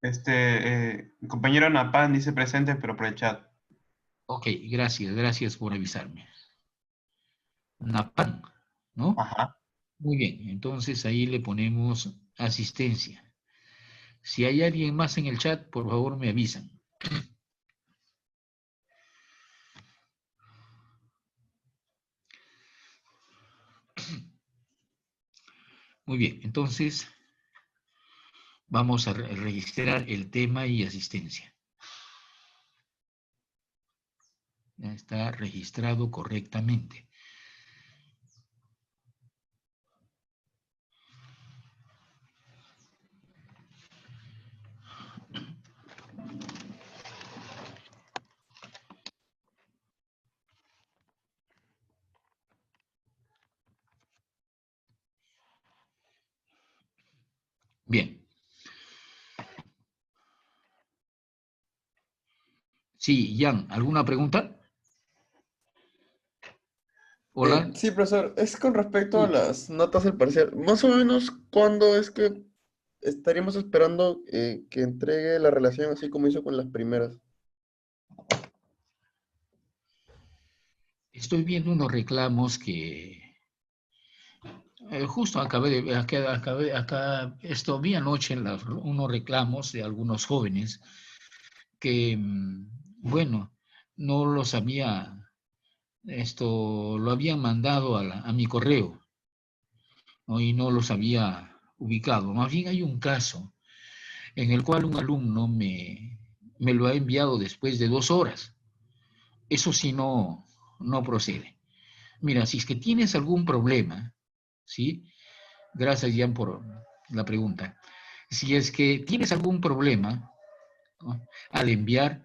mi compañero Napan dice presente, pero por el chat. Ok, gracias. Gracias por avisarme. Napan, ¿no? Ajá. Muy bien. Entonces ahí le ponemos asistencia. Si hay alguien más en el chat, por favor me avisan. Muy bien, entonces vamos a registrar el tema y asistencia. Ya está registrado correctamente. Bien. Sí, Jan, ¿alguna pregunta? Hola. Sí, profesor, es con respecto a las notas del parcial. Más o menos, ¿cuándo es que estaríamos esperando que entregue la relación así como hizo con las primeras? Estoy viendo unos reclamos que justo esto vi anoche unos reclamos de algunos jóvenes que, bueno, no los había, lo habían mandado a mi correo, ¿no? Y no los había ubicado. Más bien hay un caso en el cual un alumno me me lo ha enviado después de 2 horas. Eso sí no procede. Mira, si es que tienes algún problema, ¿sí? Gracias, Jan, por la pregunta. Si es que tienes algún problema, ¿no?, al enviar,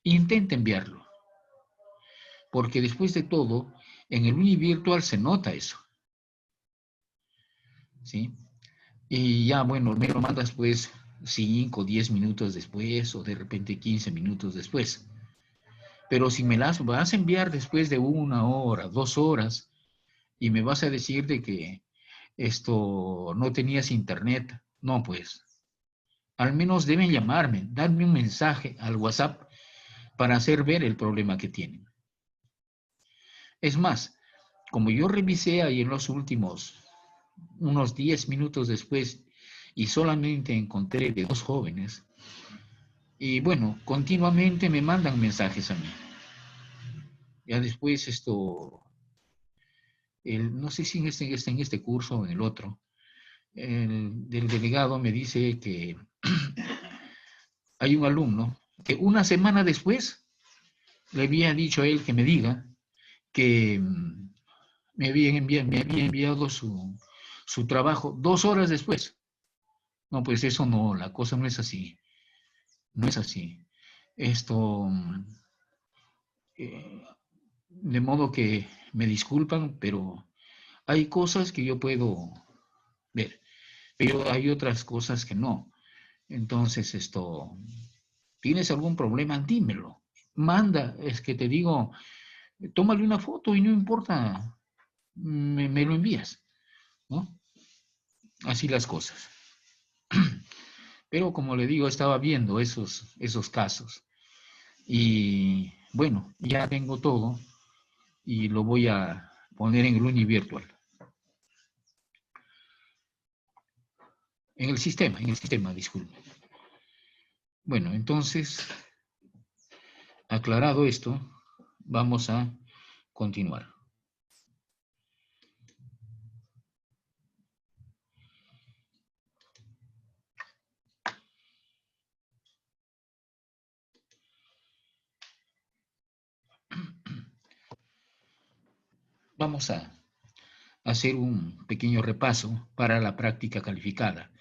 intenta enviarlo. Porque después de todo, en el Univirtual se nota eso. ¿Sí? Y ya, bueno, me lo mandas pues 5 o 10 minutos después, o de repente 15 minutos después. Pero si me las vas a enviar después de 1 hora, 2 horas, y me vas a decir de que esto no tenías internet, no, pues, al menos deben llamarme, darme un mensaje al WhatsApp para hacer ver el problema que tienen. Es más, como yo revisé ahí en los últimos, unos 10 minutos después, y solamente encontré de 2 jóvenes, y bueno, continuamente me mandan mensajes a mí. Ya después no sé si en este curso o en el otro, del delegado me dice que hay un alumno que 1 semana después le había dicho a él que me diga que me había enviado su trabajo 2 horas después. No, pues eso no, la cosa no es así. No es así. De modo que me disculpan, pero hay cosas que yo puedo ver, pero hay otras cosas que no. Entonces, ¿tienes algún problema? Dímelo. Manda, es que te digo, tómale una foto y no importa, me lo envías, ¿no? Así las cosas. Pero como le digo, estaba viendo esos casos. Y bueno, ya tengo todo y lo voy a poner en el Univirtual. En el sistema, disculpe. Bueno, entonces, aclarado esto, vamos a continuar. Vamos a hacer un pequeño repaso para la práctica calificada,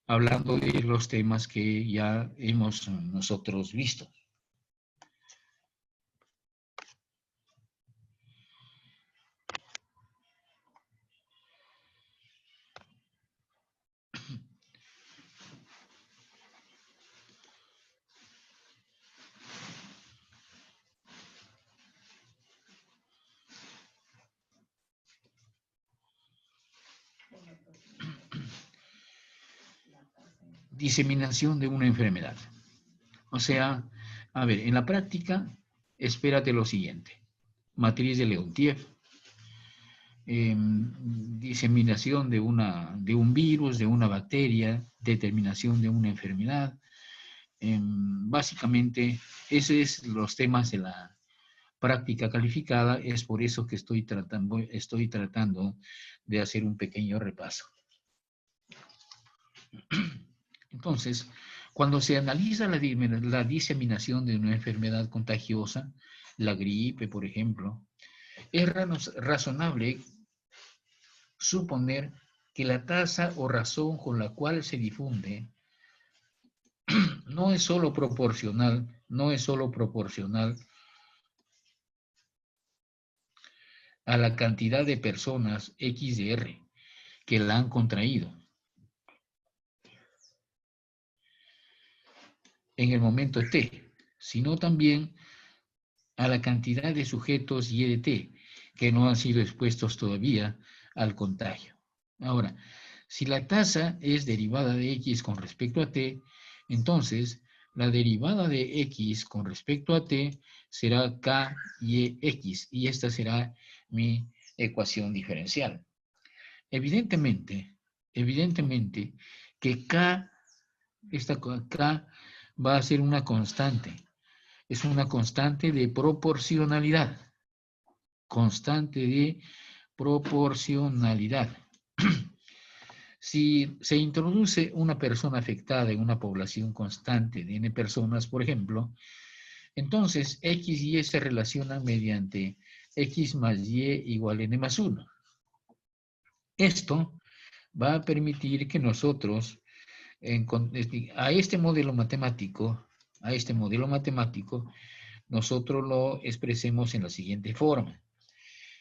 hablando de los temas que ya hemos nosotros visto. Diseminación de una enfermedad. O sea, a ver, en la práctica, espérate lo siguiente. Matriz de Leontiev, diseminación de un virus, de una bacteria, determinación de una enfermedad. Básicamente, esos son los temas de la práctica calificada. Es por eso que estoy tratando de hacer un pequeño repaso. Entonces, cuando se analiza la diseminación de una enfermedad contagiosa, la gripe, por ejemplo, es razonable suponer que la tasa o razón con la cual se difunde no es solo proporcional a la cantidad de personas X de R que la han contraído en el momento T, sino también a la cantidad de sujetos Y de T que no han sido expuestos todavía al contagio. Ahora, si la tasa es derivada de X con respecto a T, entonces la derivada de X con respecto a T será KYX, y esta será mi ecuación diferencial. Evidentemente que esta K va a ser una constante. Es una constante de proporcionalidad. Constante de proporcionalidad. Si se introduce una persona afectada en una población constante de n personas, por ejemplo, entonces x y y se relacionan mediante x más y igual a n más 1. Esto va a permitir que nosotros, a este modelo matemático, nosotros lo expresemos en la siguiente forma.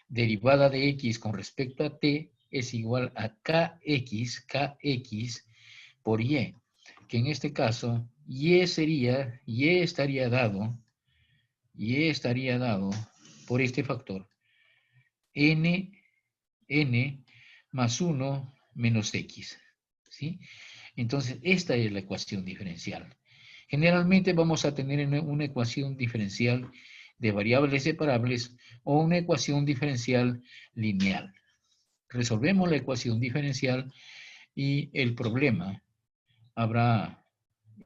Derivada de x con respecto a t es igual a kx por y, que en este caso y estaría dado por este factor n más 1 menos x, ¿sí? Entonces, esta es la ecuación diferencial. Generalmente vamos a tener una ecuación diferencial de variables separables o una ecuación diferencial lineal. Resolvemos la ecuación diferencial y el problema habrá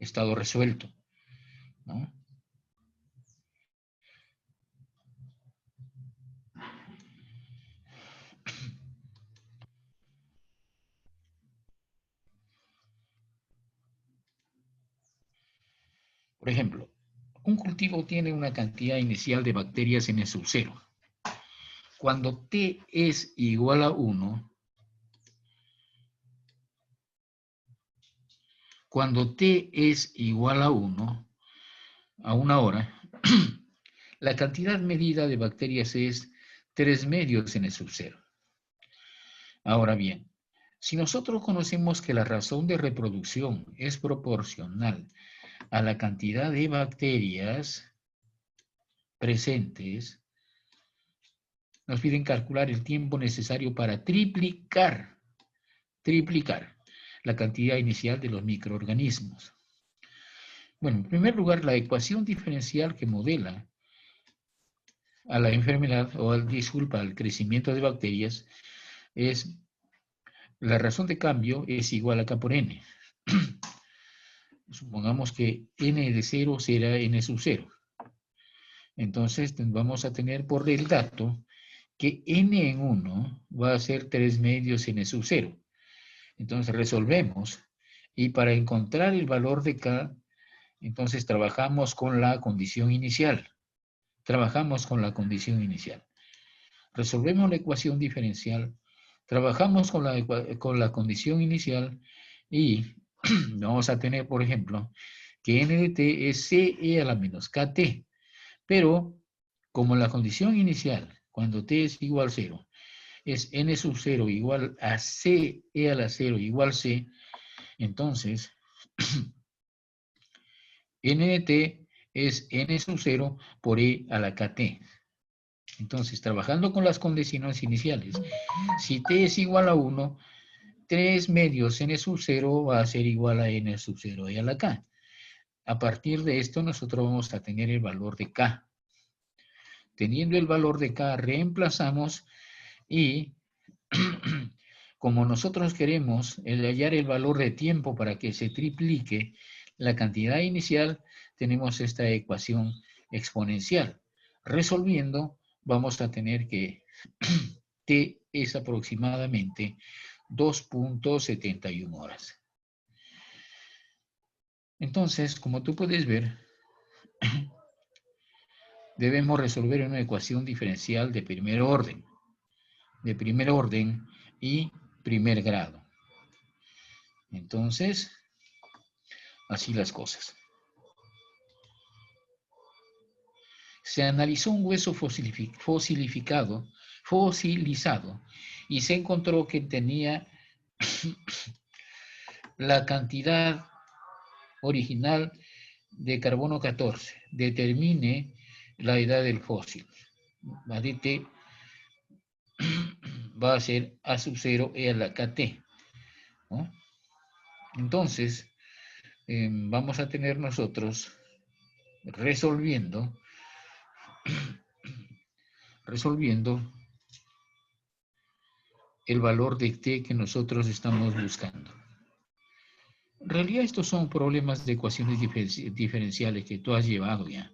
estado resuelto, ¿no? Por ejemplo, un cultivo tiene una cantidad inicial de bacterias en el subsuelo. Cuando T es igual a 1, a una hora, la cantidad medida de bacterias es 3 medios en el subsuelo. Ahora bien, si nosotros conocemos que la razón de reproducción es proporcional a la cantidad de bacterias presentes, nos piden calcular el tiempo necesario para triplicar la cantidad inicial de los microorganismos. Bueno, en primer lugar, la ecuación diferencial que modela a la enfermedad al crecimiento de bacterias es la razón de cambio es igual a K por N. Supongamos que N de 0 será N sub 0. Entonces vamos a tener por el dato que N en 1 va a ser 3 medios N sub 0. Entonces resolvemos y para encontrar el valor de K, entonces trabajamos con la condición inicial. Resolvemos la ecuación diferencial, trabajamos con la condición inicial y vamos a tener, por ejemplo, que N de T es CE a la menos KT. Pero, como la condición inicial, cuando T es igual a 0, es N sub 0 igual a CE a la 0 igual C, entonces, N de T es N sub 0 por E a la KT. Entonces, trabajando con las condiciones iniciales, si T es igual a 1, 3 medios N sub 0 va a ser igual a N sub 0 E a la K. A partir de esto, nosotros vamos a tener el valor de K. Teniendo el valor de K, reemplazamos y como nosotros queremos hallar el valor de tiempo para que se triplique la cantidad inicial, tenemos esta ecuación exponencial. Resolviendo, vamos a tener que T es aproximadamente 2.71 horas. Entonces, como tú puedes ver, debemos resolver una ecuación diferencial de primer orden y primer grado. Entonces, así las cosas. Se analizó un hueso fosilizado y se encontró que tenía la cantidad original de carbono 14. Determine la edad del fósil. ADT va a ser A sub 0 E a la KT, ¿no? Entonces, vamos a tener nosotros resolviendo el valor de T que nosotros estamos buscando. En realidad estos son problemas de ecuaciones diferenciales que tú has llevado ya,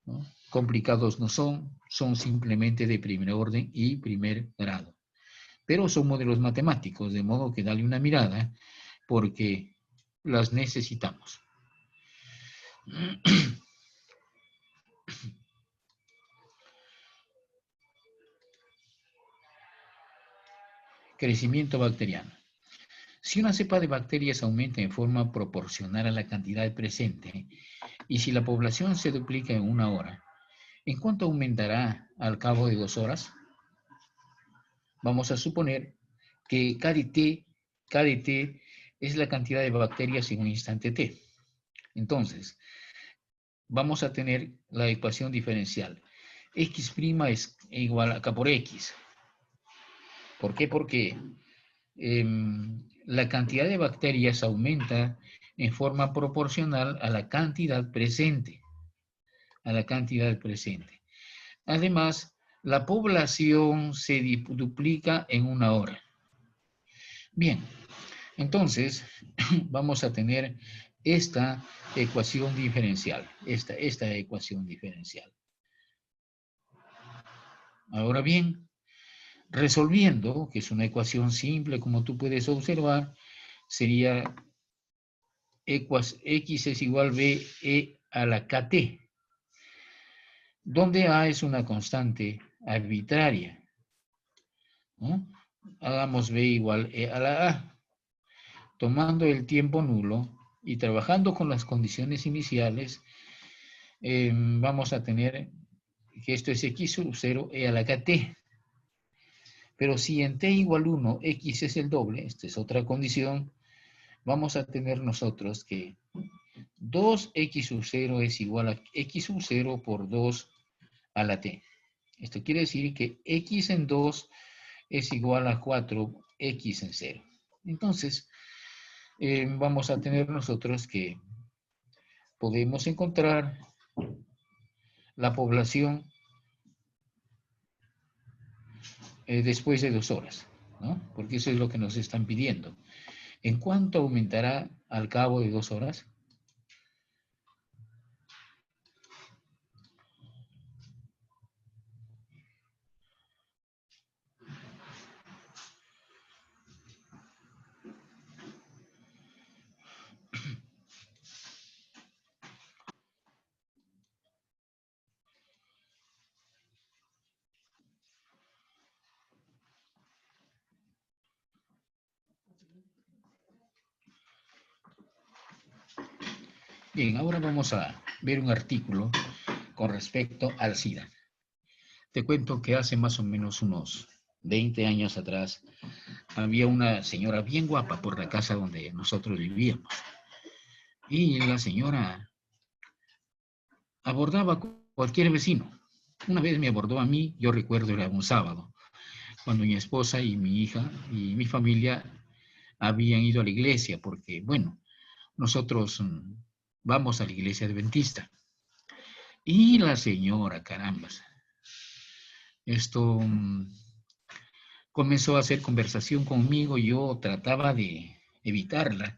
¿no? Complicados no son simplemente de primer orden y primer grado. pero son modelos matemáticos, de modo que dale una mirada porque las necesitamos. Crecimiento bacteriano. Si una cepa de bacterias aumenta en forma proporcional a la cantidad presente, y si la población se duplica en 1 hora, ¿en cuánto aumentará al cabo de 2 horas? Vamos a suponer que KdT es la cantidad de bacterias en un instante t. Entonces, vamos a tener la ecuación diferencial. X' es igual a K por X. ¿Por qué? Porque la cantidad de bacterias aumenta en forma proporcional a la cantidad presente. Además, la población se duplica en 1 hora. Bien, entonces vamos a tener esta ecuación diferencial. Esta ecuación diferencial. Ahora bien, resolviendo, que es una ecuación simple, como tú puedes observar, sería X es igual a BE a la KT, donde A es una constante arbitraria, ¿no? Hagamos B igual E a la A, tomando el tiempo nulo y trabajando con las condiciones iniciales, vamos a tener que esto es X sub 0 E a la KT. Pero si en t igual 1, X es el doble, esta es otra condición, vamos a tener nosotros que 2X sub 0 es igual a X sub 0 por 2 a la t. Esto quiere decir que X en 2 es igual a 4X en 0. Entonces, vamos a tener nosotros que podemos encontrar la población después de 2 horas, ¿no? Porque eso es lo que nos están pidiendo. ¿En cuánto aumentará al cabo de 2 horas? Bien, ahora vamos a ver un artículo con respecto al SIDA. Te cuento que hace más o menos unos 20 años atrás había una señora bien guapa por la casa donde nosotros vivíamos. Y la señora abordaba a cualquier vecino. Una vez me abordó a mí, yo recuerdo era un sábado, cuando mi esposa y mi hija y mi familia habían ido a la iglesia, porque, bueno, nosotros vamos a la iglesia adventista. Y la señora, carambas, esto comenzó a hacer conversación conmigo, yo trataba de evitarla,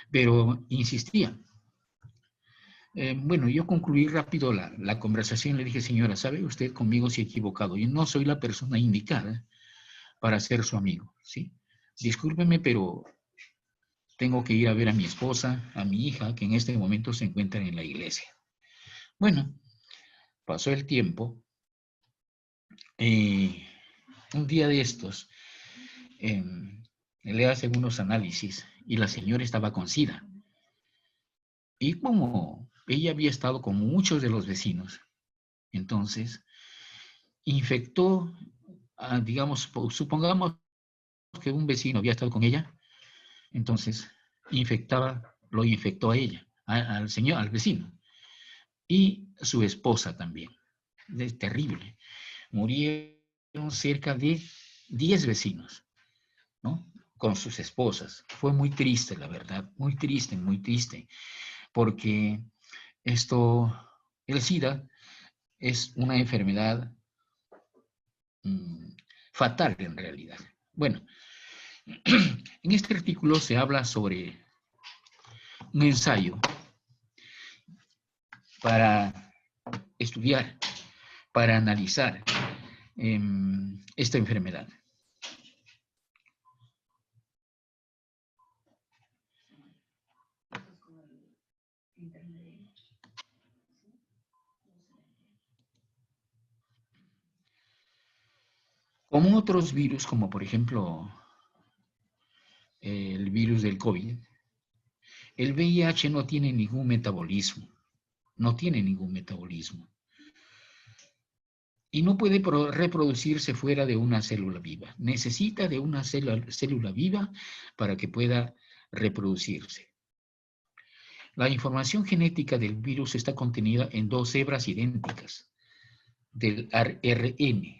pero insistía. Bueno, yo concluí rápido la conversación, le dije, señora, ¿sabe usted conmigo si he equivocado? Yo no soy la persona indicada para ser su amigo, ¿sí? Discúlpeme, pero tengo que ir a ver a mi esposa, a mi hija, que en este momento se encuentran en la iglesia. Bueno, pasó el tiempo. Un día de estos, le hacen unos análisis y la señora estaba con SIDA. Y como ella había estado con muchos de los vecinos, entonces infectó, digamos, supongamos que un vecino había estado con ella, entonces lo infectó a ella, al vecino, y su esposa también. Es terrible. Murieron cerca de 10 vecinos, ¿no? Con sus esposas. Fue muy triste, la verdad, muy triste, porque el SIDA es una enfermedad fatal en realidad. Bueno, en este artículo se habla sobre un ensayo para estudiar, para analizar esta enfermedad. Como otros virus, como por ejemplo el virus del COVID, el VIH no tiene ningún metabolismo. No tiene ningún metabolismo. Y no puede reproducirse fuera de una célula viva. Necesita de una célula viva para que pueda reproducirse. La información genética del virus está contenida en 2 hebras idénticas del ARN.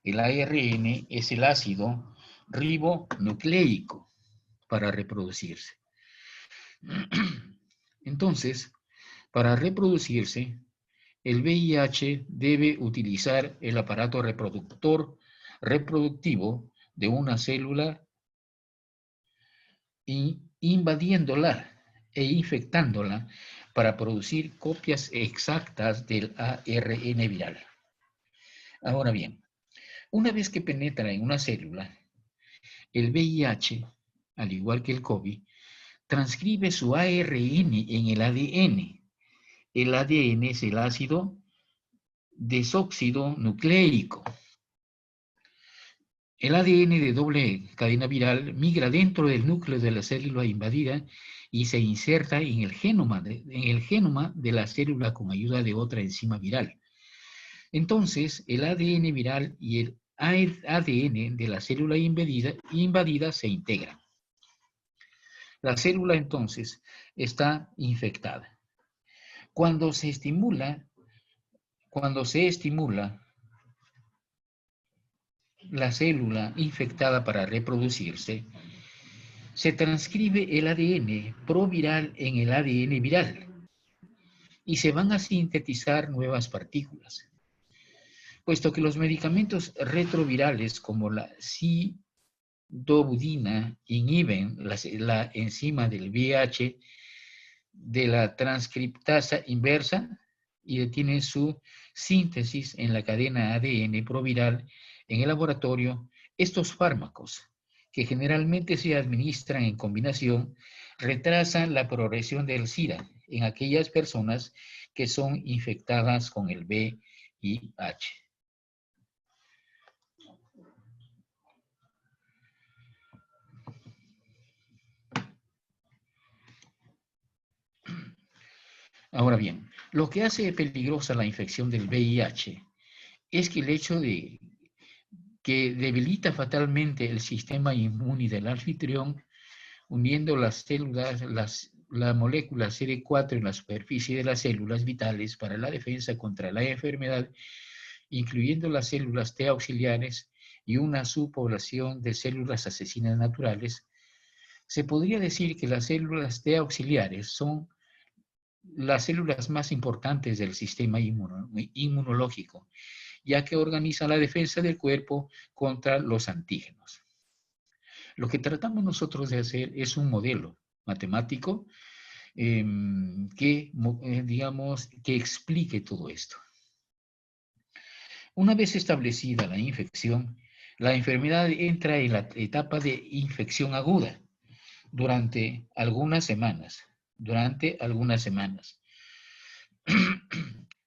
El ARN es el ácido ribonucleico para reproducirse. Entonces, para reproducirse, el VIH debe utilizar el aparato reproductivo de una célula y invadiéndola e infectándola para producir copias exactas del ARN viral. Ahora bien, una vez que penetra en una célula, el VIH, al igual que el COVID, transcribe su ARN en el ADN. El ADN es el ácido desoxinucleico. El ADN de doble cadena viral migra dentro del núcleo de la célula invadida y se inserta en el genoma de la célula con ayuda de otra enzima viral. Entonces, el ADN viral y el ADN de la célula invadida se integran. La célula entonces está infectada. Cuando se estimula la célula infectada para reproducirse, se transcribe el ADN proviral en el ADN viral y se van a sintetizar nuevas partículas. Puesto que los medicamentos retrovirales como la cidobudina inhiben la enzima del VIH de la transcriptasa inversa y detienen su síntesis en la cadena ADN proviral en el laboratorio, estos fármacos, que generalmente se administran en combinación, retrasan la progresión del SIDA en aquellas personas que son infectadas con el VIH. Ahora bien, lo que hace peligrosa la infección del VIH es que el hecho de que debilita fatalmente el sistema inmune del anfitrión, uniendo las células, la molécula CD4 en la superficie de las células vitales para la defensa contra la enfermedad, incluyendo las células T auxiliares y una subpoblación de células asesinas naturales. Se podría decir que las células T auxiliares son las células más importantes del sistema inmunológico, ya que organiza la defensa del cuerpo contra los antígenos. Lo que tratamos nosotros de hacer es un modelo matemático que explique todo esto. Una vez establecida la infección, la enfermedad entra en la etapa de infección aguda durante algunas semanas,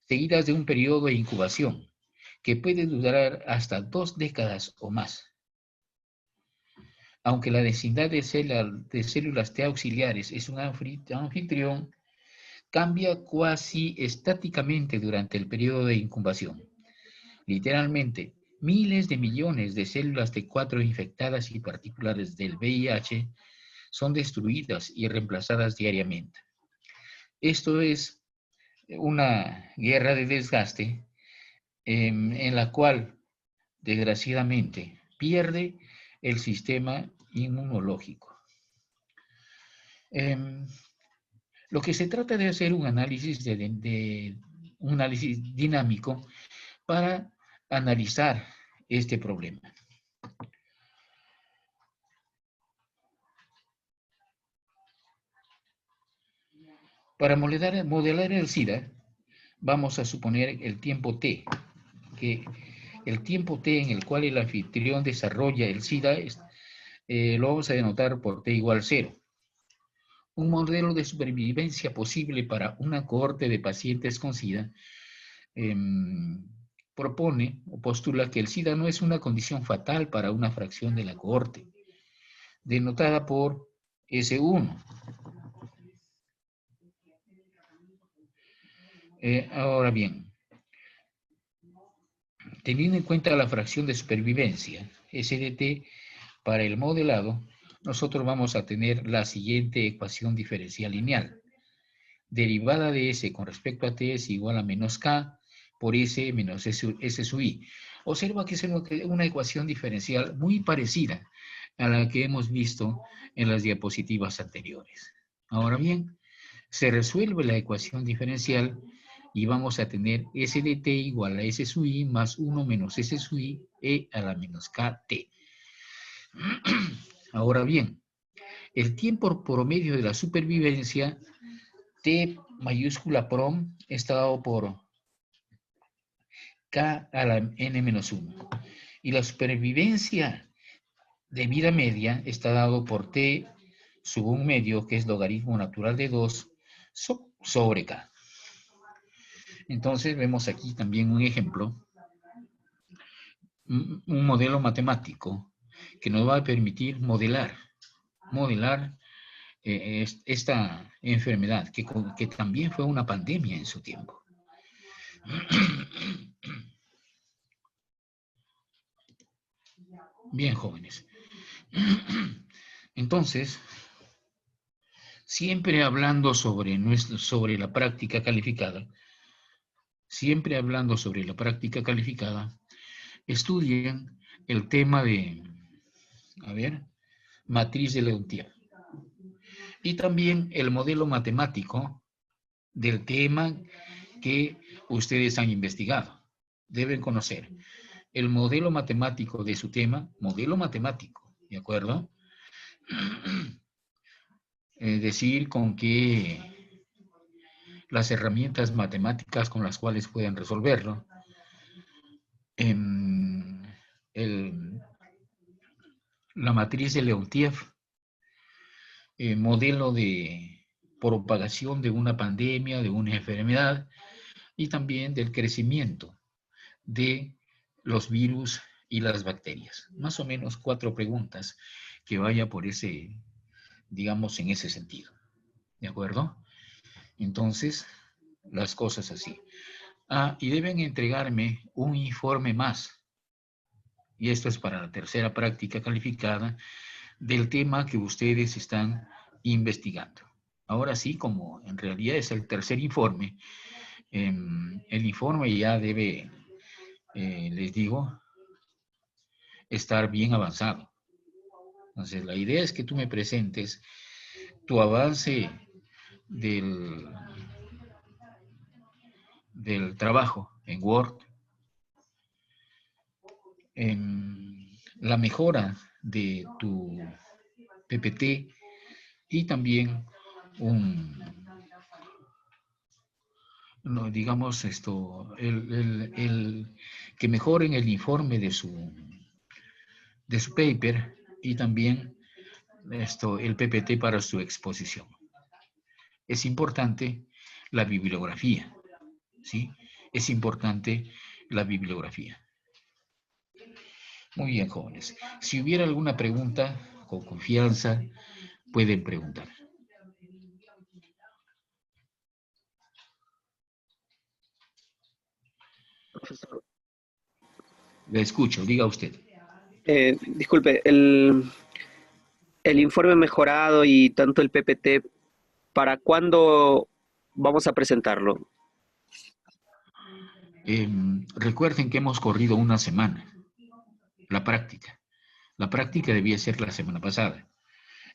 seguidas de un periodo de incubación que puede durar hasta 2 décadas o más. Aunque la densidad de células T auxiliares es un anfitrión, cambia cuasi estáticamente durante el periodo de incubación. Literalmente, miles de millones de células T4 infectadas y particulares del VIH son destruidas y reemplazadas diariamente. Esto es una guerra de desgaste en la cual, desgraciadamente, pierde el sistema inmunológico. Lo que se trata de hacer un análisis dinámico para analizar este problema. Para modelar el SIDA, vamos a suponer el tiempo T, que el tiempo T en el cual el anfitrión desarrolla el SIDA lo vamos a denotar por T igual 0. Un modelo de supervivencia posible para una cohorte de pacientes con SIDA propone o postula que el SIDA no es una condición fatal para una fracción de la cohorte, denotada por S1. Ahora bien, teniendo en cuenta la fracción de supervivencia, SDT, para el modelado, nosotros vamos a tener la siguiente ecuación diferencial lineal. Derivada de S con respecto a T es igual a menos K por S menos S sub I. Observa que es una ecuación diferencial muy parecida a la que hemos visto en las diapositivas anteriores. Ahora bien, se resuelve la ecuación diferencial y vamos a tener S de T igual a S sub I más 1 menos S sub I e a la menos KT. Ahora bien, el tiempo promedio de la supervivencia, T mayúscula prom, está dado por K a la n-1. Y la supervivencia de vida media está dado por T sub 1 medio, que es logaritmo natural de 2 sobre K. Entonces vemos aquí también un ejemplo, un modelo matemático que nos va a permitir modelar esta enfermedad, que también fue una pandemia en su tiempo. Bien, jóvenes. Entonces, siempre hablando sobre la práctica calificada, estudien el tema de, matriz de Leontief. Y también el modelo matemático del tema que ustedes han investigado. Deben conocer el modelo matemático de su tema, modelo matemático, ¿de acuerdo? Decir con qué las herramientas matemáticas con las cuales pueden resolverlo. La matriz de Leontief, modelo de propagación de una pandemia, de una enfermedad, y también del crecimiento de los virus y las bacterias. Más o menos 4 preguntas que vaya por ese, digamos, en ese sentido. ¿De acuerdo? Entonces, las cosas así. Y deben entregarme un informe más. Y esto es para la tercera práctica calificada del tema que ustedes están investigando. Ahora sí, como en realidad es el tercer informe, el informe ya debe, les digo, estar bien avanzado. Entonces, la idea es que tú me presentes tu avance del trabajo en Word, en la mejora de tu PPT y también digamos que mejoren el informe de su paper y también el PPT para su exposición. Es importante la bibliografía, ¿sí? Es importante la bibliografía. Muy bien, jóvenes. Si hubiera alguna pregunta, con confianza, pueden preguntar. Profesor. Le escucho, diga usted. Disculpe, el informe mejorado y tanto el PPT, ¿para cuándo vamos a presentarlo? Recuerden que hemos corrido una semana. La práctica. La práctica debía ser la semana pasada.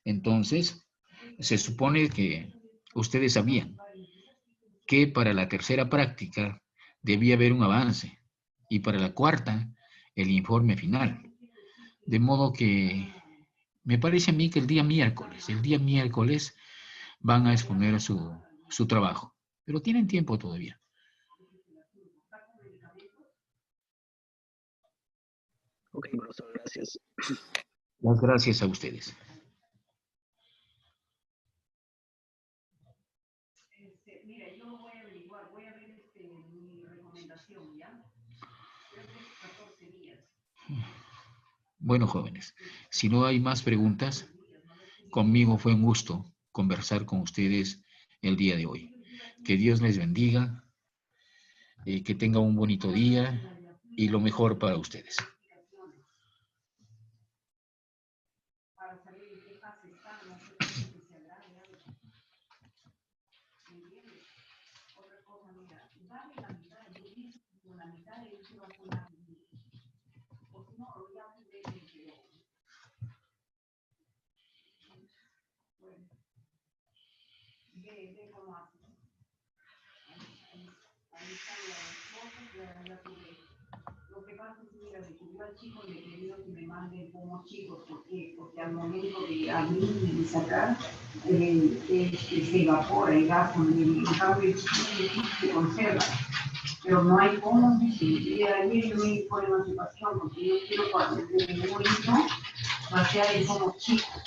Entonces, se supone que ustedes sabían que para la tercera práctica debía haber un avance y para la cuarta el informe final. De modo que me parece a mí que el día miércoles van a exponer su trabajo. Pero tienen tiempo todavía. Ok, profesor, gracias. Las gracias a ustedes. Bueno, jóvenes, si no hay más preguntas, conmigo fue un gusto conversar con ustedes el día de hoy. Que Dios les bendiga, que tengan un bonito día y lo mejor para ustedes. Lo que pasa es que, mira, yo al chico le he pedido que me manden pomos chicos, porque al momento de abrir y de sacar, se evapora el gas, en cambio el chico se conserva. Pero no hay pomos, y ayer yo me di por emancipación, porque yo quiero cuando el mismo litro vaciar en pomos chicos.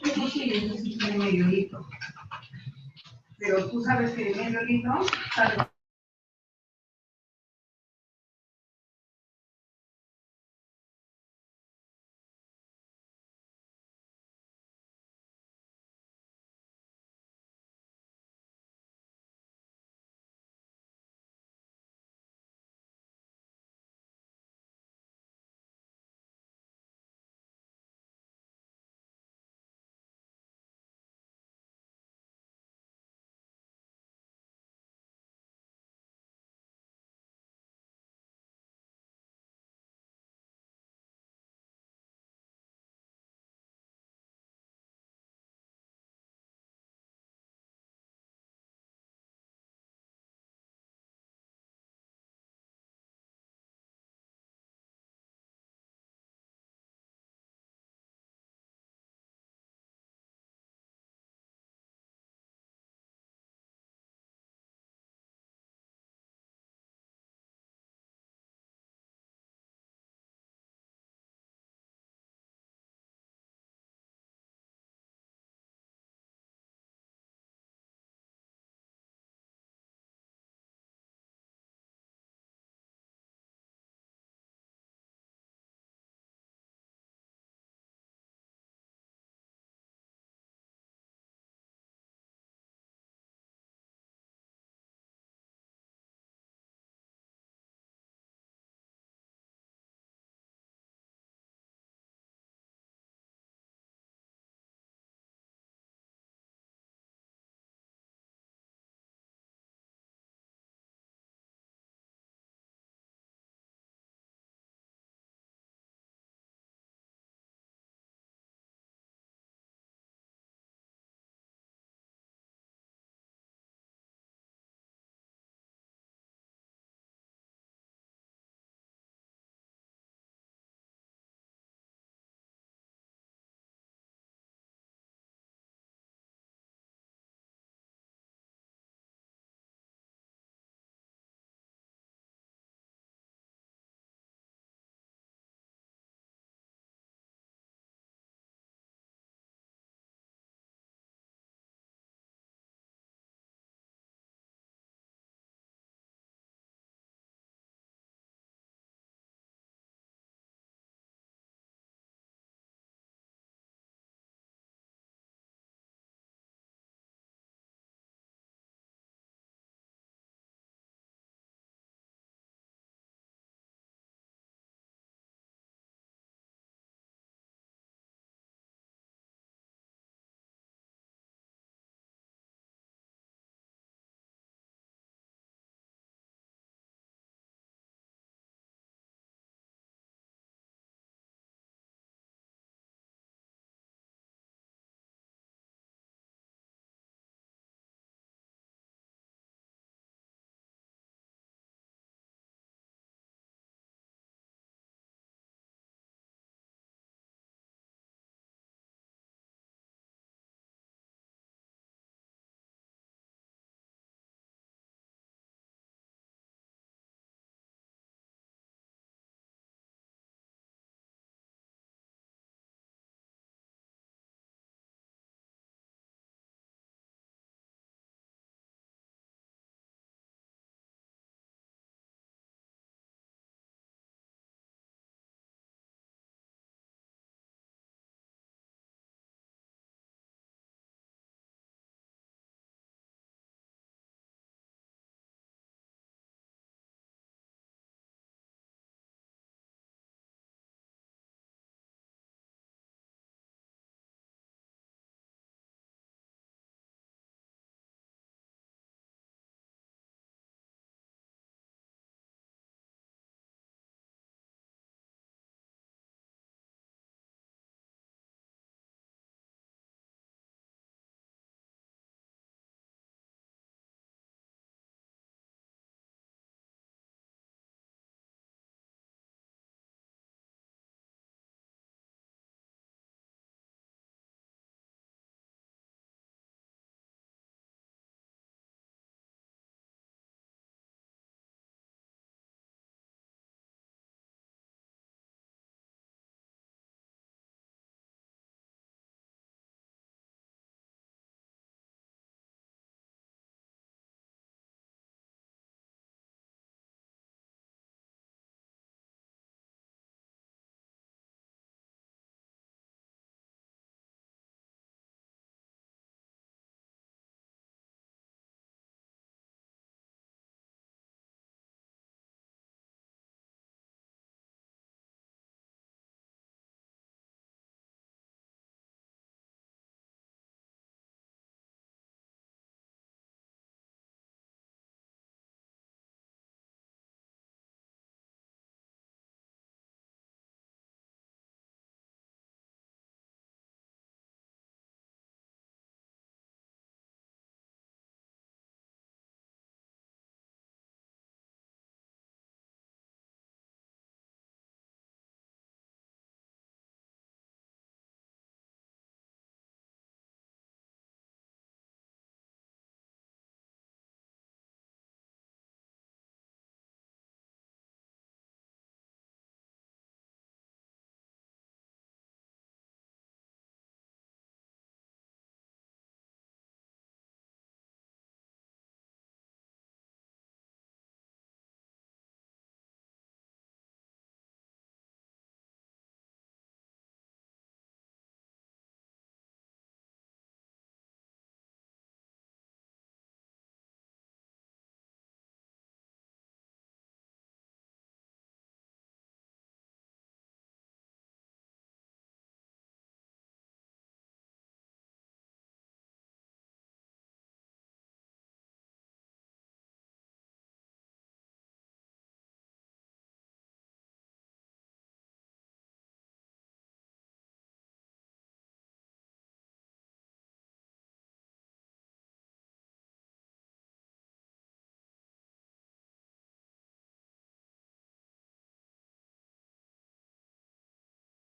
Eso sí, eso sí tiene medio litro. Pero tú sabes que de medio litro sale